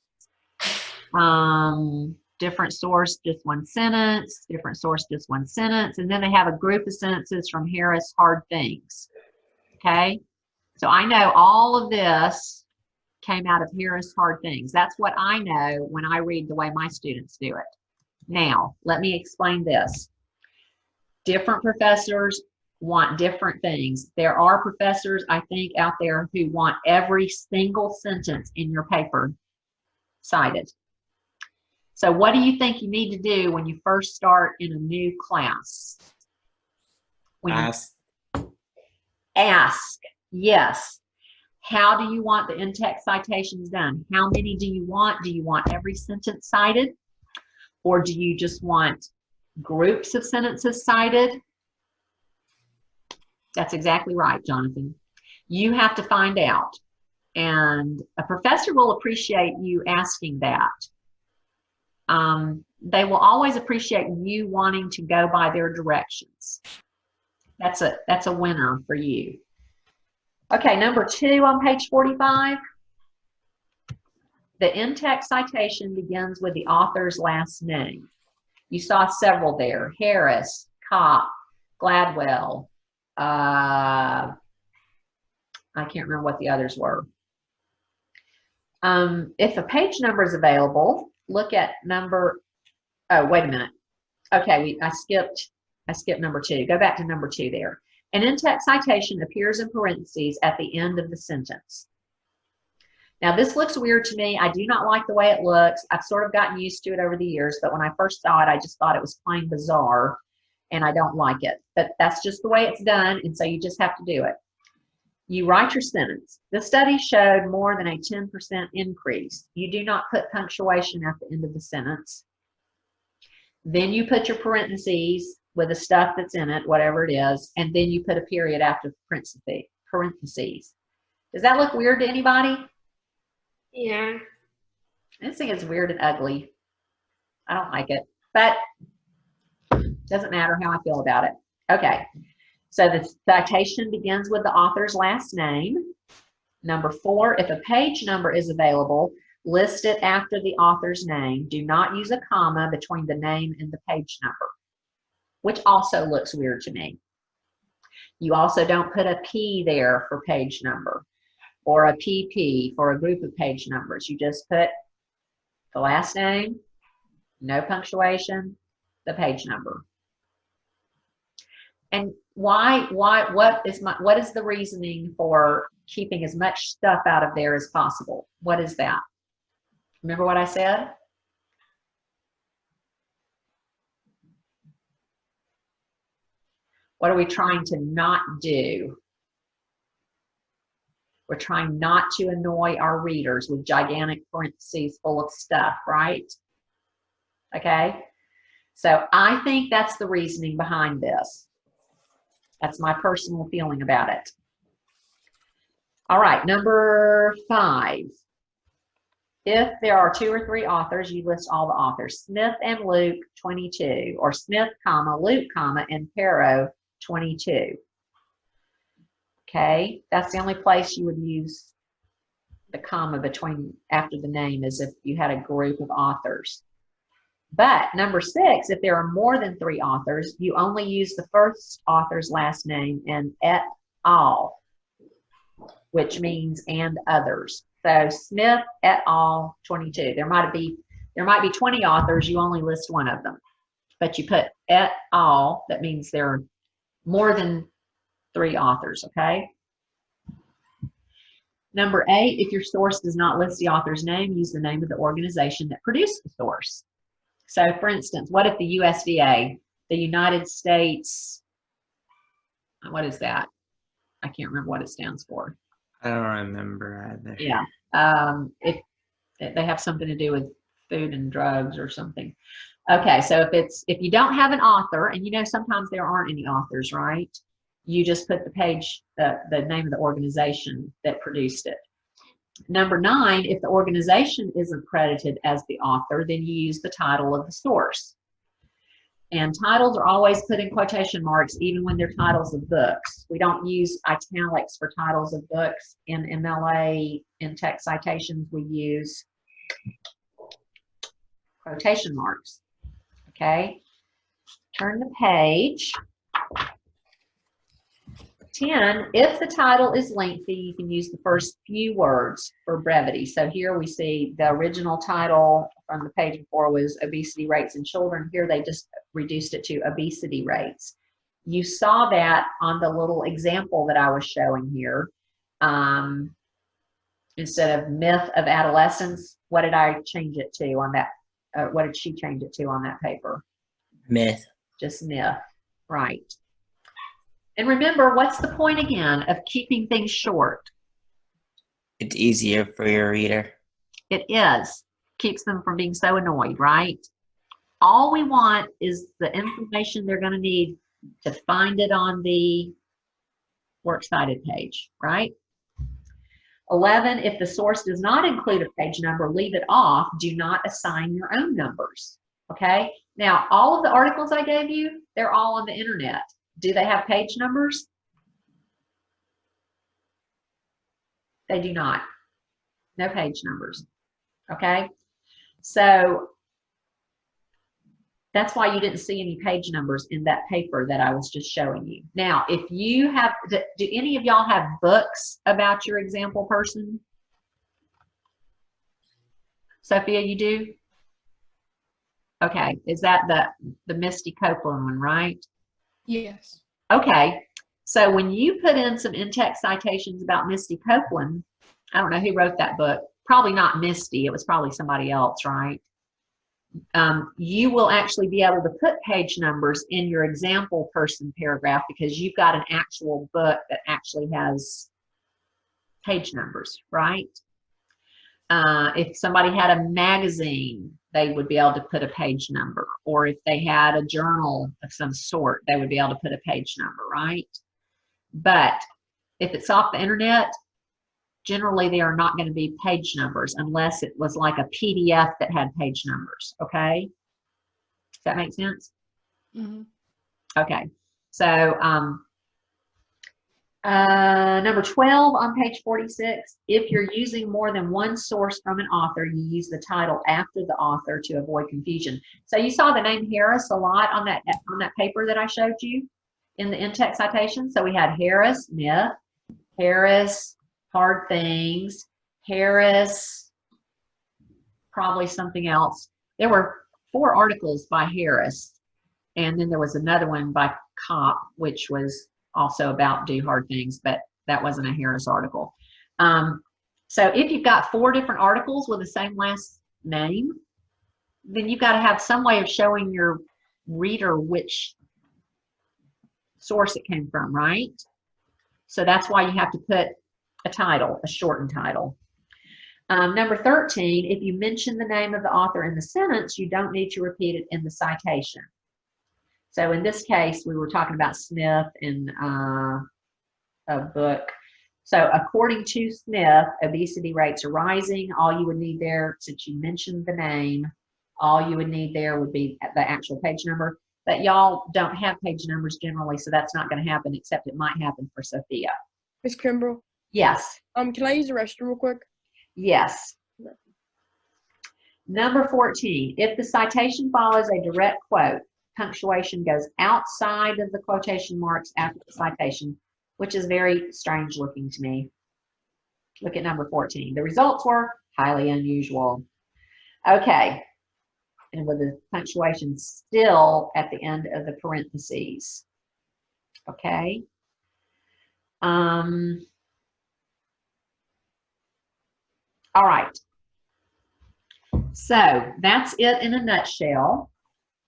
Different source, just one sentence. Different source, just one sentence. And then they have a group of sentences from Harris Hard Things. Okay? So I know all of this came out of Harris Hard Things. That's what I know when I read the way my students do it. Now, let me explain this. Different professors want different things. There are professors, I think, out there who want every single sentence in your paper cited. So what do you think you need to do when you first start in a new class? Ask. Yes. How do you want the in-text citations done? How many do you want? Do you want every sentence cited? Or do you just want groups of sentences cited? That's exactly right, Jonathan. You have to find out. And a professor will appreciate you asking that. They will always appreciate you wanting to go by their directions. That's a winner for you. Okay, number 2 on page 45. The in-text citation begins with the author's last name. You saw several there: Harris, Kopp, Gladwell. I can't remember what the others were. If a page number is available, look at number. Oh, wait a minute. Okay, I skipped number 2. Go back to number 2 there. An in-text citation appears in parentheses at the end of the sentence. Now, this looks weird to me. I do not like the way it looks. I've sort of gotten used to it over the years, but when I first saw it, I just thought it was plain bizarre, and I don't like it. But that's just the way it's done, and so you just have to do it. You write your sentence. The study showed more than a 10% increase. You do not put punctuation at the end of the sentence. Then you put your parentheses with the stuff that's in it, whatever it is, and then you put a period after parentheses. Does that look weird to anybody? Yeah. I just think it's weird and ugly. I don't like it, but doesn't matter how I feel about it. Okay, so the citation begins with the author's last name. Number 4, if a page number is available, list it after the author's name. Do not use a comma between the name and the page number, which also looks weird to me. You also don't put a P there for page number or a PP for a group of page numbers. You just put the last name, no punctuation, the page number. And what is the reasoning for keeping as much stuff out of there as possible? What is that? Remember what I said? What are we trying to not do? We're trying not to annoy our readers with gigantic parentheses full of stuff, right? Okay, so I think that's the reasoning behind this. That's my personal feeling about it. All right, number 5. If there are 2 or 3 authors, you list all the authors. Smith and Luke, 22, or Smith, comma, Luke, comma, and Pero, 22. Okay, that's the only place you would use the comma between after the name, is if you had a group of authors. But number 6, if there are more than 3 authors, you only use the first author's last name and et al., which means and others. So Smith et al. 22. There might be 20 authors. You only list one of them, but you put et al. That means there are more than 3 authors. Okay. Number 8, if your source does not list the author's name, use the name of the organization that produced the source. So, for instance, what if the USDA, the United States, what is that? I can't remember what it stands for. I don't remember either. Yeah. If they have something to do with food and drugs or something. Okay, so if you don't have an author, and you know sometimes there aren't any authors, right? You just put the page, the name of the organization that produced it. Number 9, if the organization isn't credited as the author, then you use the title of the source. And titles are always put in quotation marks, even when they're titles of books. We don't use italics for titles of books. In MLA, in text citations, we use quotation marks. Okay, turn the page. 10, if the title is lengthy, you can use the first few words for brevity. So here we see the original title from the page before was obesity rates in children. Here they just reduced it to obesity rates. You saw that on the little example that I was showing here. Instead of myth of adolescence, what did I change it to on that? What did she change it to on that paper? Myth. Just myth, right. And remember, what's the point again of keeping things short? It's easier for your reader. It is. Keeps them from being so annoyed, right? All we want is the information they're going to need to find it on the works cited page, right? 11, if the source does not include a page number, leave it off. Do not assign your own numbers, okay? Now, all of the articles I gave you, they're all on the internet. Do they have page numbers? They do not. No page numbers. Okay? So that's why you didn't see any page numbers in that paper that I was just showing you. Now, if you have, do any of y'all have books about your example person? Sophia, you do? Okay. Is that the Misty Copeland one, right? Yes. Okay, so when you put in some in-text citations about Misty Copeland, I don't know who wrote that book, probably not Misty, it was probably somebody else, right? You will actually be able to put page numbers in your example person paragraph because you've got an actual book that actually has page numbers, right? If somebody had a magazine, they would be able to put a page number. Or if they had a journal of some sort, they would be able to put a page number, right? But if it's off the internet, generally they are not going to be page numbers unless it was like a PDF that had page numbers, okay? Does that make sense? Mm-hmm. Okay, so number 12 on page 46, if you're using more than one source from an author, you use the title after the author to avoid confusion. So you saw the name Harris a lot on that paper that I showed you in the in-text citation. So we had Harris, myth, Harris, hard things, Harris, probably something else. There were 4 articles by Harris, and then there was another one by Kopp, which was also about do hard things, but that wasn't a Harris article. So if you've got 4 different articles with the same last name, then you've got to have some way of showing your reader which source it came from, right? So that's why you have to put a title, a shortened title. Number 13, if you mention the name of the author in the sentence, you don't need to repeat it in the citation. So in this case, we were talking about Smith in a book. So according to Smith, obesity rates are rising. All you would need there, since you mentioned the name, all you would need there would be the actual page number. But y'all don't have page numbers generally, so that's not going to happen, except it might happen for Sophia. Miss Kimbrell, Yes. can I use the restroom real quick? Yes. Number 14, if the citation follows a direct quote, punctuation goes outside of the quotation marks after the citation, which is very strange looking to me. Look at number 14. The results were highly unusual. Okay. And with the punctuation still at the end of the parentheses. Okay. All right. So that's it in a nutshell.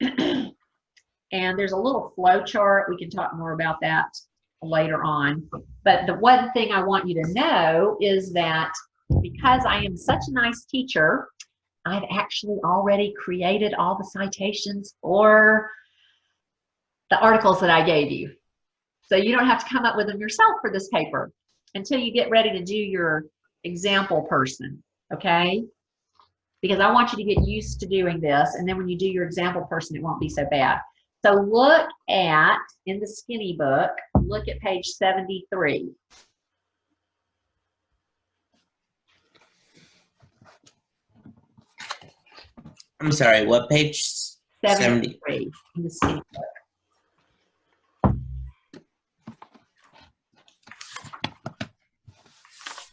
And there's a little flow chart. We can talk more about that later on. But the one thing I want you to know is that because I am such a nice teacher, I've actually already created all the citations for the articles that I gave you. So you don't have to come up with them yourself for this paper until you get ready to do your example person, okay? Because I want you to get used to doing this, and then when you do your example person, it won't be so bad. So look at, in the skinny book, look at page 73. I'm sorry, what page? 73 in the skinny book.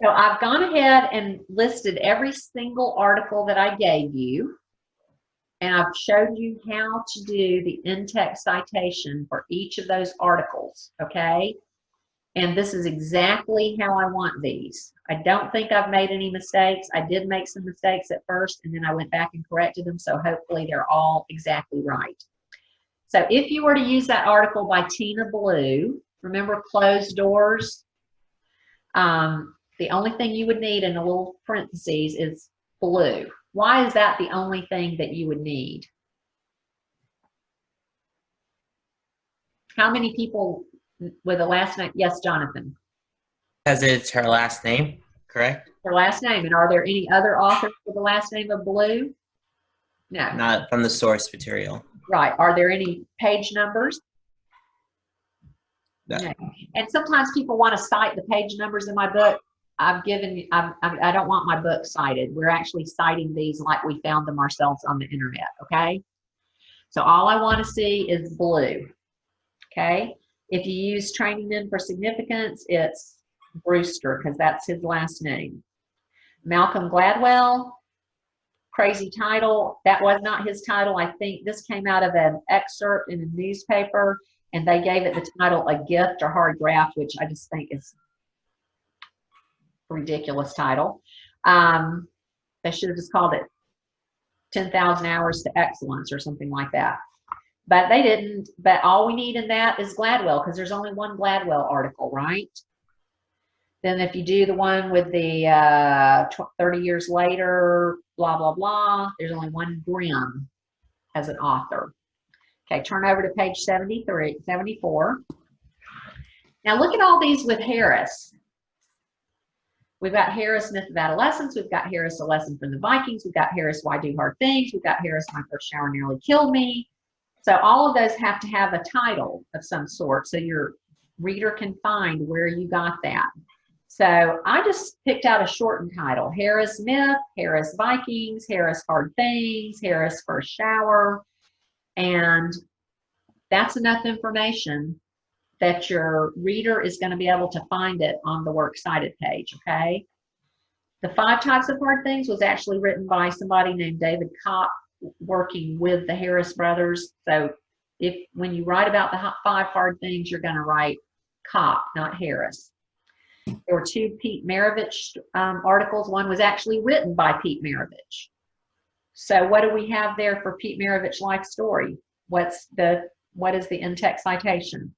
So I've gone ahead and listed every single article that I gave you, and I've showed you how to do the in-text citation for each of those articles, okay? And this is exactly how I want these. I don't think I've made any mistakes. I did make some mistakes at first, and then I went back and corrected them, so hopefully they're all exactly right. So if you were to use that article by Tina Blue, remember closed doors? The only thing you would need in the little parentheses is blue. Why is that the only thing that you would need? How many people with a last name? Yes, Jonathan. Because it's her last name, correct? Her last name. And are there any other authors with the last name of Blue? No. Not from the source material. Right. Are there any page numbers? No. No. And sometimes people want to cite the page numbers in my book. I don't want my book cited. We're actually citing these like we found them ourselves on the internet, okay? So all I want to see is blue, okay? If you use training them for significance, it's Brewster, because that's his last name. Malcolm Gladwell, crazy title. That was not his title. I think this came out of an excerpt in a newspaper, and they gave it the title A Gift or Hard Graft, which I just think is a ridiculous title. They should have just called it 10,000 Hours to Excellence or something like that. But they didn't. But all we need in that is Gladwell, because there's only one Gladwell article, right? Then if you do the one with the 30 years later, blah, blah, blah, there's only one Grimm as an author. Okay, turn over to page 74. Now look at all these with Harris. We've got Harris, Myth of Adolescence. We've got Harris, A Lesson from the Vikings. We've got Harris, Why Do Hard Things. We've got Harris, My First Shower Nearly Killed Me. So all of those have to have a title of some sort so your reader can find where you got that. So I just picked out a shortened title: Harris Myth, Harris Vikings, Harris Hard Things, Harris First Shower. And that's enough information that your reader is going to be able to find it on the works cited page, okay? The 5 Types of Hard Things was actually written by somebody named David Kopp, working with the Harris brothers. So when you write about the 5 hard things, you're going to write Kopp, not Harris. There were 2 Pete Maravich articles. One was actually written by Pete Maravich. So what do we have there for Pete Maravich life story? What is the in-text citation?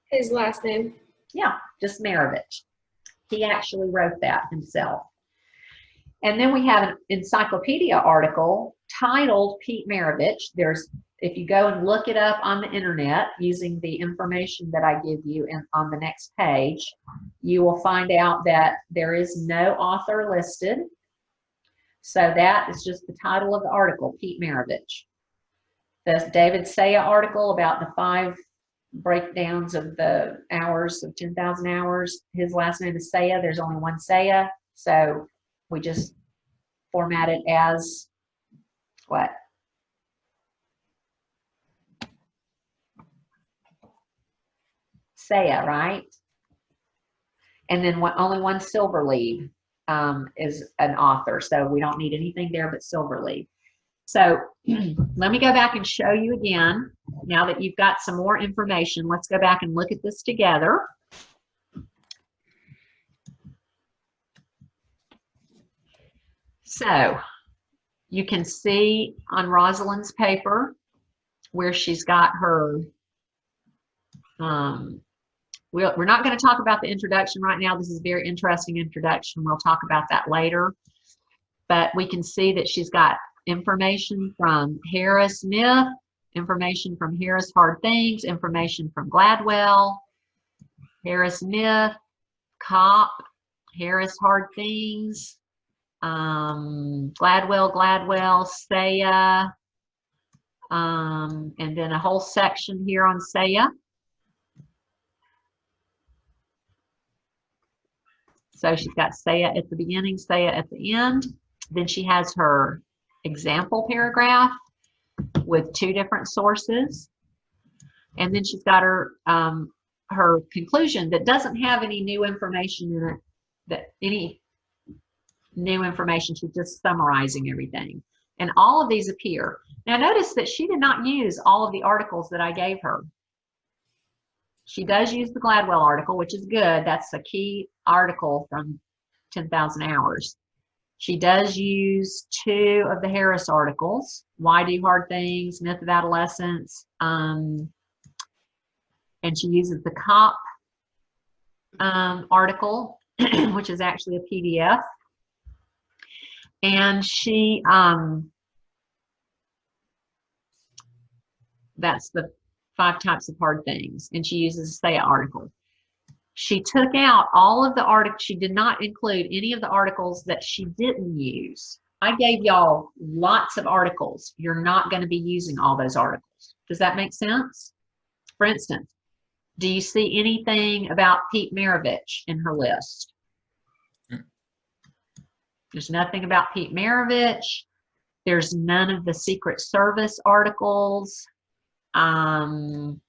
His last name. Yeah, just Maravich. He actually wrote that himself. And then we have an encyclopedia article titled Pete Maravich. If you go and look it up on the internet using the information that I give you on the next page, you will find out that there is no author listed. So that is just the title of the article, Pete Maravich. The David Saya article about the 5 breakdowns of the hours of 10,000 hours. His last name is Saya. There's only one Saya. So we just format it as what? Saya, right? And then only one Silverleaf is an author. So we don't need anything there but Silverleaf. So let me go back and show you again. Now that you've got some more information, let's go back and look at this together. So you can see on Rosalind's paper where she's got her, we're not going to talk about the introduction right now. This is a very interesting introduction. We'll talk about that later. But we can see that she's got information from Harris Smith, information from Harris Hard Things, information from Gladwell, Harris Smith, Kopp, Harris Hard Things, Gladwell, Saya, and then a whole section here on Saya. So she's got Saya at the beginning, Saya at the end. Then she has her example paragraph with 2 different sources. And then she's got her her conclusion that doesn't have any new information in it, she's just summarizing everything. And all of these appear. Now notice that she did not use all of the articles that I gave her. She does use the Gladwell article, which is good. That's a key article from 10,000 hours. She does use 2 of the Harris articles, Why Do Hard Things, Myth of Adolescence, and she uses the Kopp article, which is actually a PDF. And she, that's the 5 types of hard things. And she uses a Saya article. She took out all of the articles. She did not include any of the articles that she didn't use. I gave y'all lots of articles. You're not going to be using all those articles. Does that make sense? For instance, do you see anything about Pete Maravich in her list? There's nothing about Pete Maravich. There's none of the Secret Service articles. Can't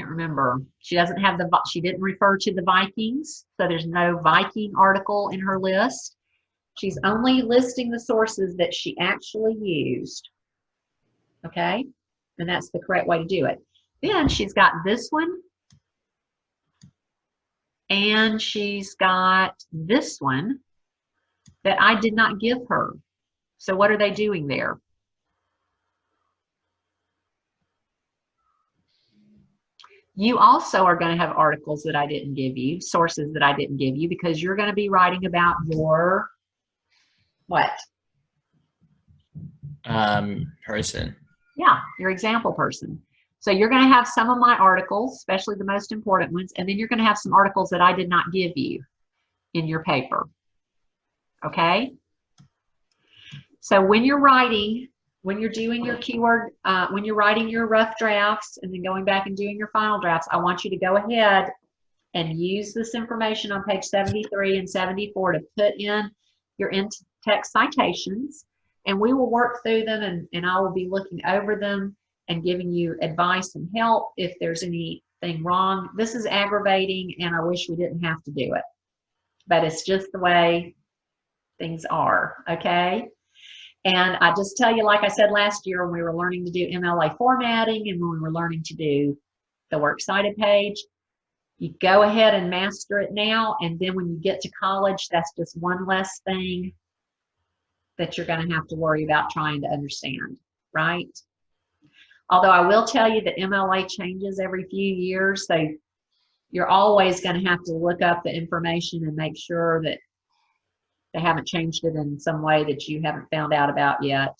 remember. She doesn't have she didn't refer to the Vikings, so there's no Viking article in her list. She's only listing the sources that she actually used. Okay? And that's the correct way to do it. Then she's got this one. And she's got this one that I did not give her. So what are they doing there? You also are going to have articles that I didn't give you, sources that I didn't give you, because you're going to be writing about your what? Person. Yeah, your example person. So you're going to have some of my articles, especially the most important ones, and then you're going to have some articles that I did not give you in your paper. Okay? So when you're writing, when you're doing your keyword, when you're writing your rough drafts and then going back and doing your final drafts, I want you to go ahead and use this information on page 73 and 74 to put in your in-text citations, and we will work through them, and I will be looking over them and giving you advice and help if there's anything wrong. This is aggravating, and I wish we didn't have to do it, but it's just the way things are, okay? And I just tell you, like I said last year when we were learning to do MLA formatting and when we were learning to do the works cited page, you go ahead and master it now, and then when you get to college, that's just one less thing that you're going to have to worry about trying to understand, right? Although I will tell you that MLA changes every few years, so you're always going to have to look up the information and make sure that they haven't changed it in some way that you haven't found out about yet.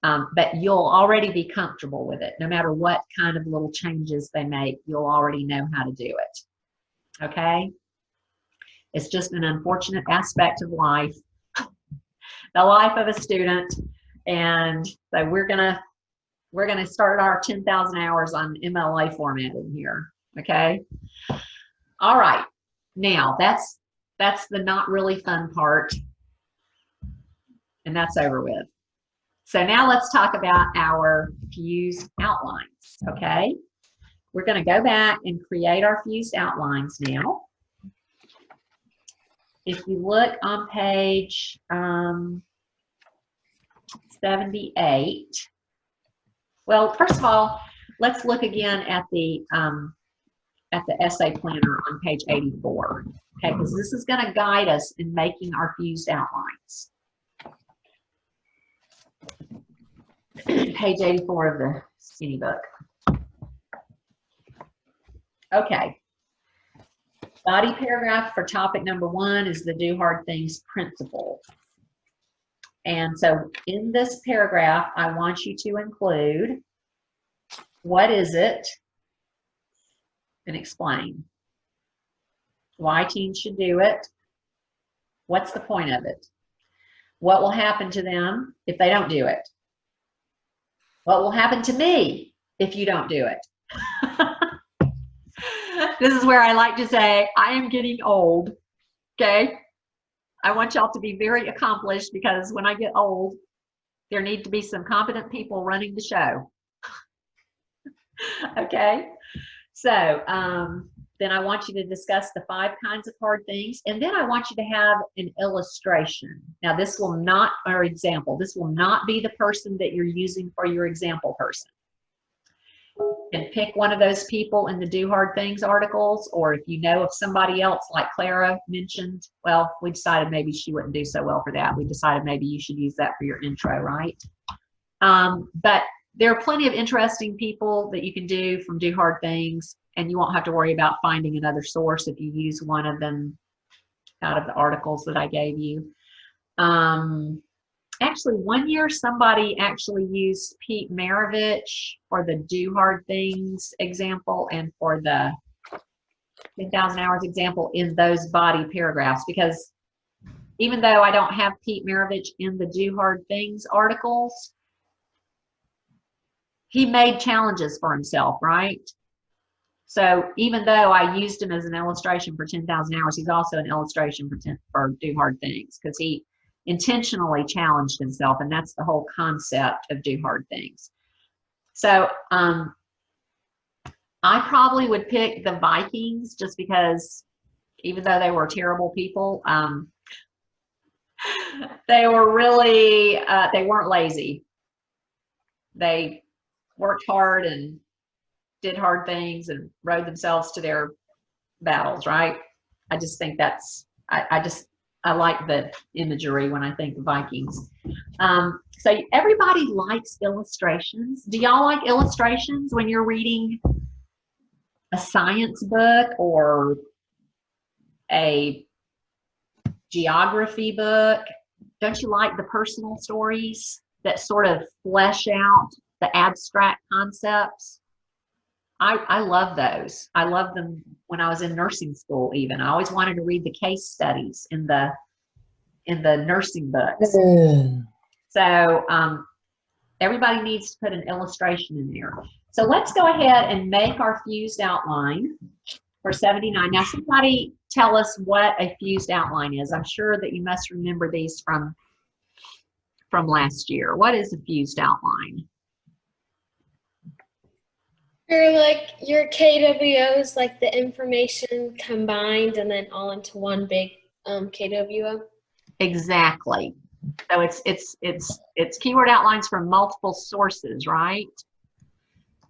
But you'll already be comfortable with it. No matter what kind of little changes they make, you'll already know how to do it. Okay? It's just an unfortunate aspect of life, the life of a student. And so we're gonna start our 10,000 hours on MLA formatting here. Okay? All right. Now that's the not really fun part. And that's over with. So now let's talk about our fused outlines, okay? We're going to go back and create our fused outlines now. If you look on page 78, well, first of all, let's look again at the essay planner on page 84, okay? Because this is going to guide us in making our fused outlines. Page 84 of the skinny book. Okay. Body paragraph for topic number 1 is the do hard things principle. And so in this paragraph, I want you to include what is it and explain. Why teens should do it. What's the point of it? What will happen to them if they don't do it? What will happen to me if you don't do it? This is where I like to say, I am getting old, okay? I want y'all to be very accomplished because when I get old, there need to be some competent people running the show. Okay? So, then I want you to discuss the 5 kinds of hard things, and then I want you to have an illustration. Now, this will not, or example, this will not be the person that you're using for your example person. And pick one of those people in the Do Hard Things articles, or if you know of somebody else like Clara mentioned, well, we decided maybe she wouldn't do so well for that. We decided maybe you should use that for your intro, right? But there are plenty of interesting people that you can do from Do Hard Things, and you won't have to worry about finding another source if you use one of them out of the articles that I gave you. Actually, one year somebody actually used Pete Maravich for the Do Hard Things example and for the 10,000 hours example in those body paragraphs, because even though I don't have Pete Maravich in the Do Hard Things articles, he made challenges for himself, right? So even though I used him as an illustration for 10,000 hours, he's also an illustration for Do Hard Things, because he intentionally challenged himself, and that's the whole concept of Do Hard Things. So I probably would pick the Vikings just because even though they were terrible people, they were really, they weren't lazy. They worked hard and did hard things and rode themselves to their battles, right? I just think that's, I like the imagery when I think of Vikings. So everybody likes illustrations. Do y'all like illustrations when you're reading a science book or a geography book? Don't you like the personal stories that sort of flesh out the abstract concepts? I love those. I loved them when I was in nursing school even. I always wanted to read the case studies in the nursing books. So everybody needs to put an illustration in there. So let's go ahead and make our fused outline for 79. Now somebody tell us what a fused outline is. I'm sure that you must remember these from last year. What is a fused outline? Or like your KWOs, like the information combined and then all into one big KWO. Exactly. So it's keyword outlines from multiple sources, right?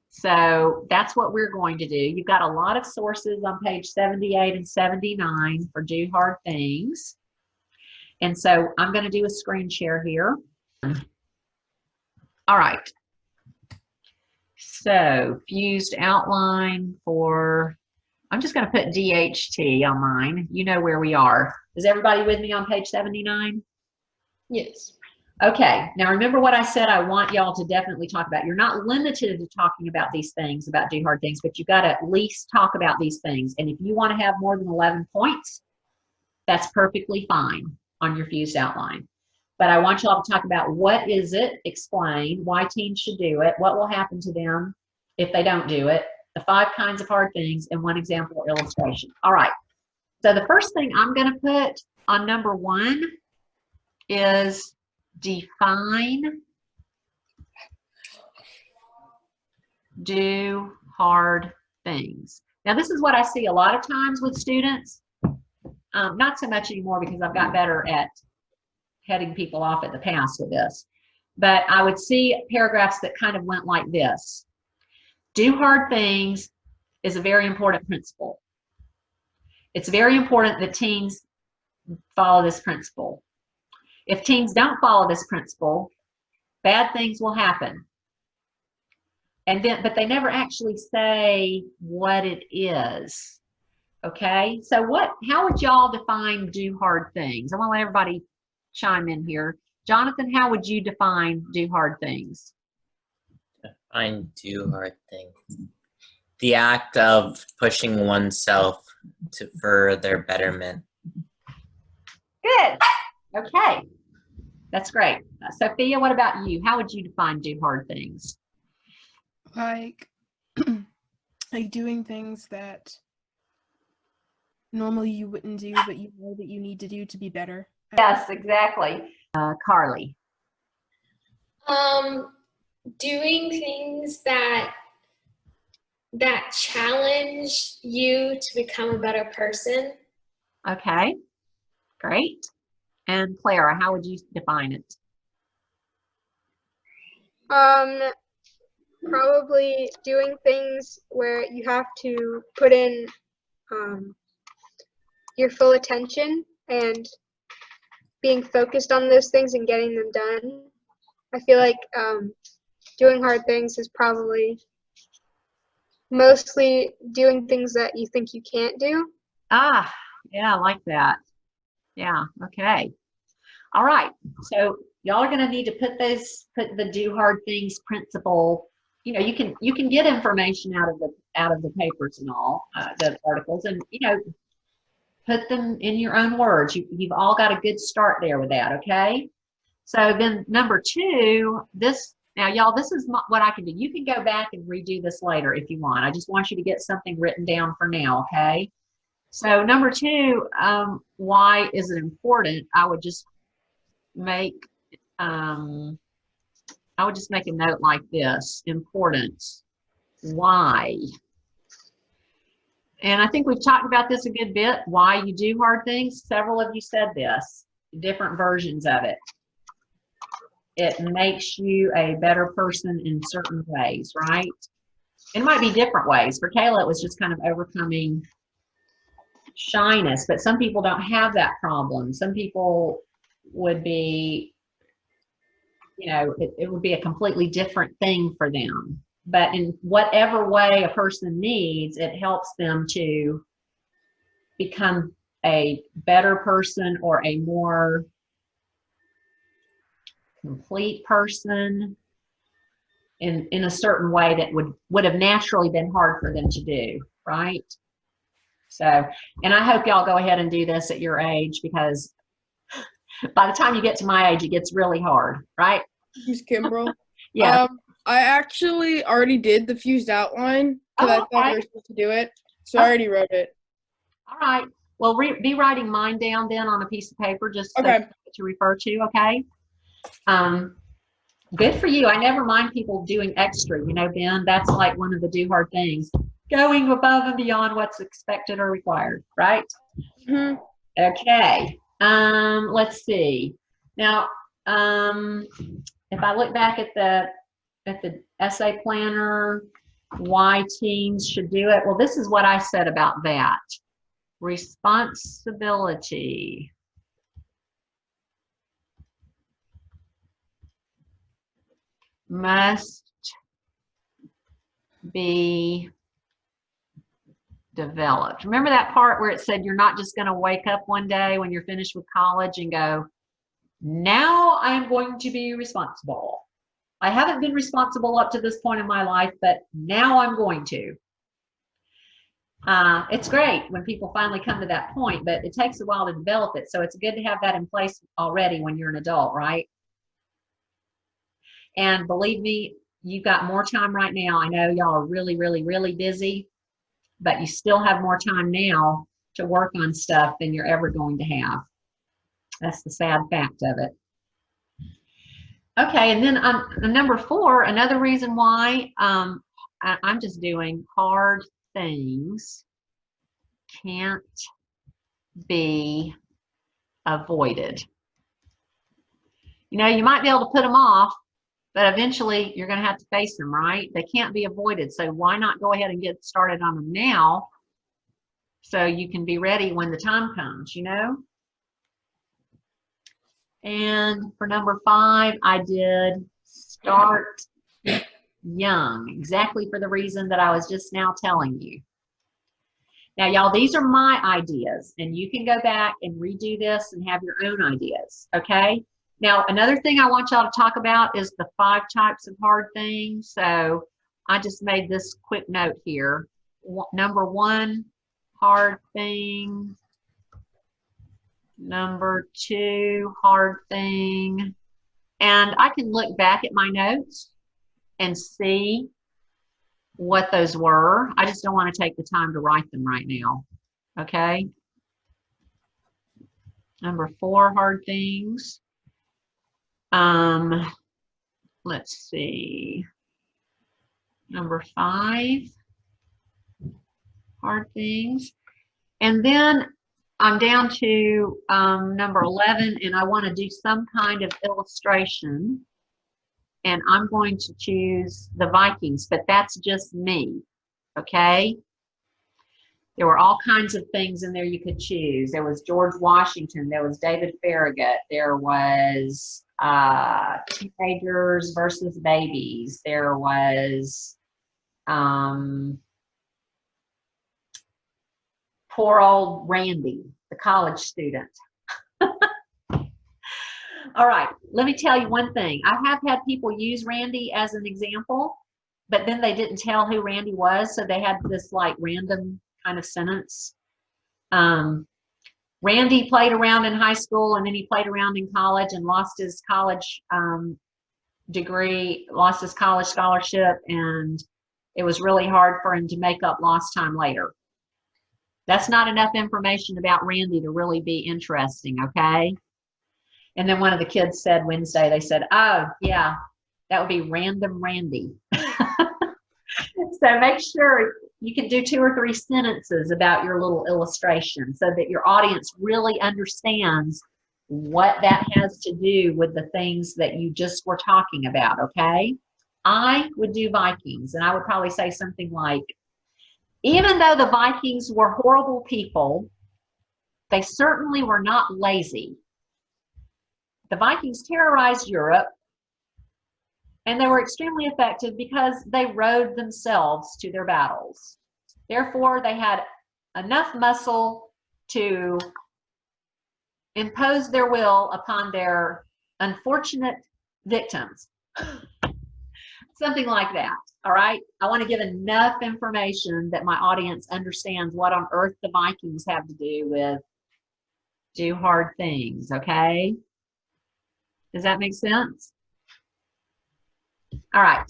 So that's what we're going to do. You've got a lot of sources on page 78 and 79 for Do Hard Things. And so I'm going to do a screen share here. All right. So fused outline for, I'm just going to put DHT on mine. You know where we are. Is everybody with me on page 79? Yes. Okay, now remember what I said I want y'all to definitely talk about. You're not limited to talking about these things, about do hard things, but you've got to at least talk about these things. And if you want to have more than 11 points, that's perfectly fine on your fused outline. But I want y'all to talk about what is it, explain, why teens should do it, what will happen to them if they don't do it, the 5 kinds of hard things, and 1 example or illustration. All right, so the first thing I'm going to put on number 1 is define do hard things. Now, this is what I see a lot of times with students. Not so much anymore because I've got better at heading people off at the pass with this. But I would see paragraphs that kind of went like this. Do hard things is a very important principle. It's very important that teens follow this principle. If teens don't follow this principle, bad things will happen. And then, but they never actually say what it is. Okay, so how would y'all define do hard things? I want to let everybody chime in here. Jonathan, how would you define do hard things? Define do hard things. The act of pushing oneself to further betterment. Good. Okay, that's great. Sophia, what about you? How would you define do hard things? Like, like doing things that normally you wouldn't do, but you know that you need to do to be better. Yes, exactly. Carly. Doing things that challenge you to become a better person. Okay, great. And Clara, how would you define it? Probably doing things where you have to put in your full attention and being focused on those things and getting them done. I feel like doing hard things is probably mostly doing things that you think you can't do. Ah, yeah, I like that. Yeah, okay. All right, so y'all are going to need to put the do hard things principle. You know, you can get information out of the papers and all the articles, and put them in your own words. You've all got a good start there with that. Okay. So then number 2, now y'all, this is what I can do. You can go back and redo this later if you want. I just want you to get something written down for now. Okay. So number 2, why is it important? I would just make a note like this: important. Why? And I think we've talked about this a good bit, why you do hard things. Several of you said this, different versions of it. It makes you a better person in certain ways, right? It might be different ways. For Kayla, it was just kind of overcoming shyness, but some people don't have that problem. Some people would be, it would be a completely different thing for them. But in whatever way a person needs, it helps them to become a better person or a more complete person in a certain way that would have naturally been hard for them to do, right? So, and I hope y'all go ahead and do this at your age, because by the time you get to my age, it gets really hard, right? Miss Kimbrell. Yeah. I actually already did the fused outline because I thought we were supposed to do it, so I already wrote it. All right. Well, be writing mine down then on a piece of paper, just so Okay. to refer to. Okay. Good for you. I never mind people doing extra. Ben, that's like one of the do hard things, going above and beyond what's expected or required, right? Mm-hmm. Okay. Let's see. Now, if I look back at the essay planner, why teens should do it. Well, this is what I said about that. Responsibility. Must be developed. Remember that part where it said you're not just going to wake up one day when you're finished with college and go, Now I'm going to be responsible. I haven't been responsible up to this point in my life, but now I'm going to. It's great when people finally come to that point, but it takes a while to develop it. So it's good to have that in place already when you're an adult, right? And believe me, you've got more time right now. I know y'all are really, really, really busy, but you still have more time now to work on stuff than you're ever going to have. That's the sad fact of it. Okay, and then number 4, another reason why I'm just doing hard things can't be avoided. You know, you might be able to put them off, but eventually you're going to have to face them, right? They can't be avoided. So why not go ahead and get started on them now so you can be ready when the time comes, you know? And for number 5, I did start young, exactly for the reason that I was just now telling you. Now, y'all, these are my ideas, and you can go back and redo this and have your own ideas, okay? Now, another thing I want y'all to talk about is the 5 types of hard things. So I just made this quick note here. Number 1, hard thing. Number 2, hard thing. And I can look back at my notes and see what those were. I just don't want to take the time to write them right now. Okay. Number 4, hard things. Let's see. Number 5, hard things. And then I'm down to number 11, and I want to do some kind of illustration. And I'm going to choose the Vikings, but that's just me, okay? There were all kinds of things in there you could choose. There was George Washington. There was David Farragut. There was teenagers versus babies. There was poor old Randy, the college student. All right, let me tell you one thing. I have had people use Randy as an example, but then they didn't tell who Randy was, so they had this like random kind of sentence. Randy played around in high school, and then he played around in college and lost his college degree, lost his college scholarship, and it was really hard for him to make up lost time later. That's not enough information about Randy to really be interesting, okay? And then one of the kids said Wednesday, they said, oh, yeah, that would be Random Randy. So make sure you can do 2 or 3 sentences about your little illustration so that your audience really understands what that has to do with the things that you just were talking about, okay? I would do Vikings, and I would probably say something like, even though the Vikings were horrible people, they certainly were not lazy. The Vikings terrorized Europe, and they were extremely effective because they rode themselves to their battles. Therefore, they had enough muscle to impose their will upon their unfortunate victims. Something like that, all right? I want to give enough information that my audience understands what on earth the Vikings have to do with do hard things, okay? Does that make sense? All right.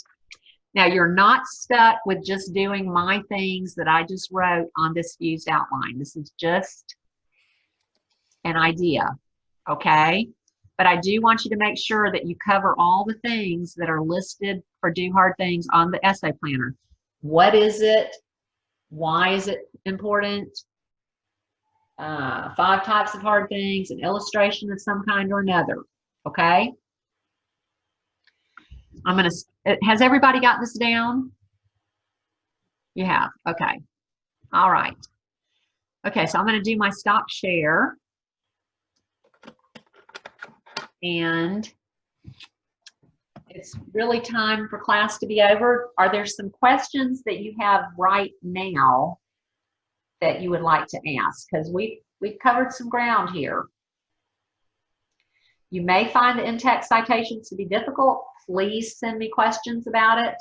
Now, you're not stuck with just doing my things that I just wrote on this fused outline. This is just an idea, okay? But I do want you to make sure that you cover all the things that are listed for do hard things on the essay planner. What is it? Why is it important? 5 types of hard things, an illustration of some kind or another, okay? I'm going to, has everybody got this down? You have, okay. All right. Okay, so I'm going to do my stop share. And it's really time for class to be over. Are there some questions that you have right now that you would like to ask? Because we've covered some ground here. You may find the in-text citations to be difficult. Please send me questions about it,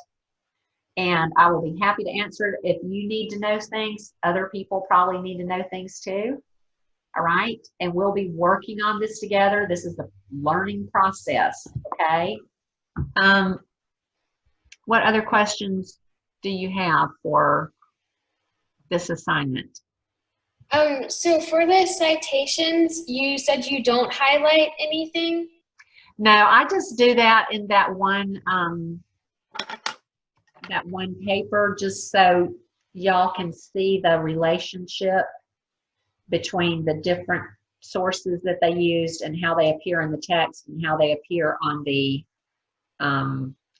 and I will be happy to answer. If you need to know things, other people probably need to know things too. All right, and we'll be working on this together. This is the learning process, okay? What other questions do you have for this assignment? So for the citations, you said you don't highlight anything? No, I just do that in that one paper, just so y'all can see the relationship between the different sources that they used and how they appear in the text and how they appear on the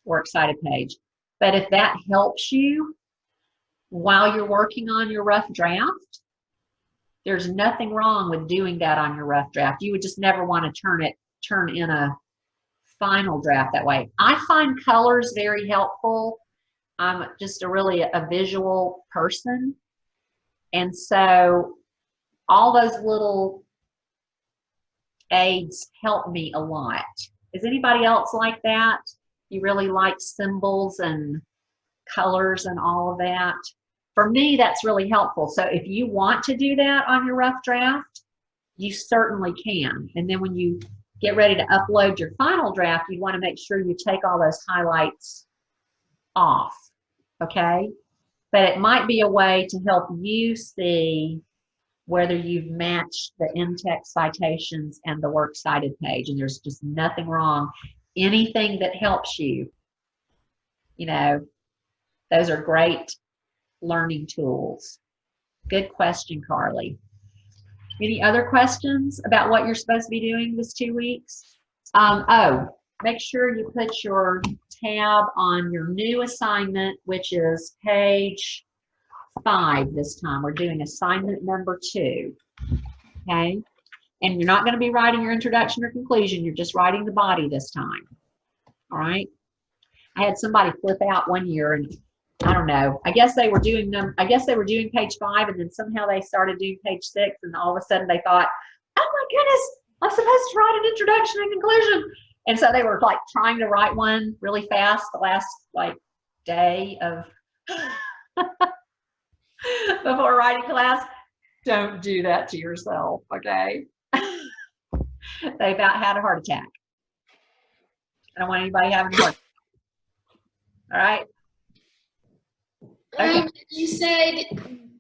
works cited page. But if that helps you while you're working on your rough draft, there's nothing wrong with doing that on your rough draft. You would just never want to turn in a final draft that way. I find colors very helpful. I'm just a visual person. And so all those little aids help me a lot. Is anybody else like that? You really like symbols and colors and all of that? For me, that's really helpful. So if you want to do that on your rough draft, you certainly can. And then when you get ready to upload your final draft, you want to make sure you take all those highlights off, okay? But it might be a way to help you see whether you've matched the in-text citations and the works cited page, and there's just nothing wrong. Anything that helps you, those are great learning tools. Good question, Carly. Any other questions about what you're supposed to be doing this 2 weeks? Make sure you put your tab on your new assignment, which is page 5 this time. We're doing assignment number 2, okay? And you're not going to be writing your introduction or conclusion. You're just writing the body this time, all right? I had somebody flip out one year, and I don't know. I guess they were doing page 5, and then somehow they started doing page 6, and all of a sudden they thought, "Oh my goodness, I'm supposed to write an introduction and conclusion." And so they were like trying to write one really fast the last day of before writing class. Don't do that to yourself, okay? They about had a heart attack. I don't want anybody having a heart attack. All right? Okay. You said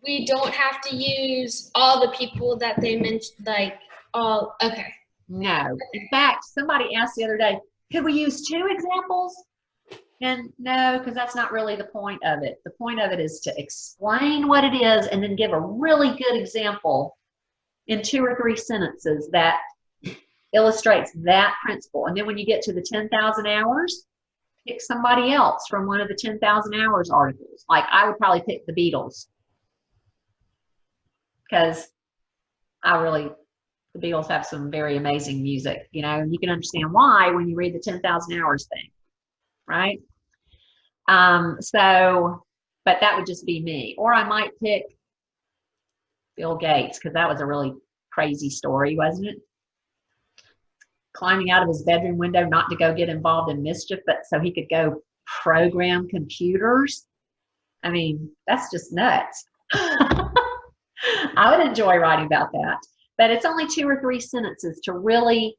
we don't have to use all the people that they mentioned, okay. No. In fact, somebody asked the other day, could we use 2 examples? And no, because that's not really the point of it. The point of it is to explain what it is and then give a really good example in 2 or 3 sentences that illustrates that principle. And then when you get to the 10,000 hours, pick somebody else from one of the 10,000 hours articles. Like I would probably pick the Beatles, because the Beatles have some very amazing music, and you can understand why when you read the 10,000 hours thing, right? But that would just be me. Or I might pick Bill Gates, because that was a really crazy story, wasn't it? Climbing out of his bedroom window, not to go get involved in mischief, but so he could go program computers. I mean, that's just nuts. I would enjoy writing about that. But it's only 2 or 3 sentences to really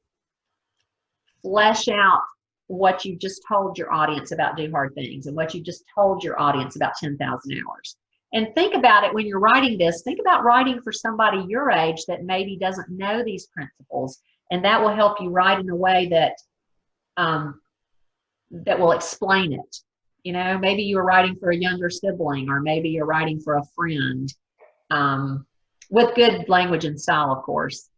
flesh out what you just told your audience about Do Hard Things and what you just told your audience about 10,000 hours. And think about it when you're writing this. Think about writing for somebody your age that maybe doesn't know these principles, and that will help you write in a way that that will explain it. Maybe you're writing for a younger sibling, or maybe you're writing for a friend, with good language and style, of course,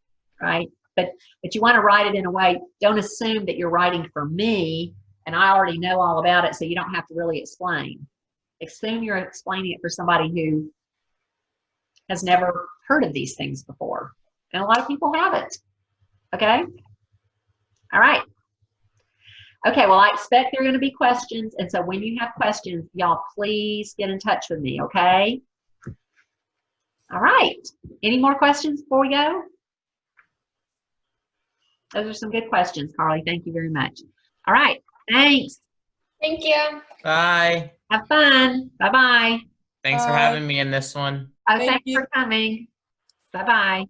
right? But you want to write it in a way, don't assume that you're writing for me and I already know all about it, so you don't have to really explain. Assume you're explaining it for somebody who has never heard of these things before. And a lot of people haven't. Okay? All right. Okay, well, I expect there are going to be questions. And so when you have questions, y'all please get in touch with me, okay? All right. Any more questions before we go? Those are some good questions, Carly. Thank you very much. All right. Thanks. Thank you. Bye. Have fun. Bye-bye. Thanks for Bye. having me in this one. Oh, Thank thanks you. for coming. Bye-bye.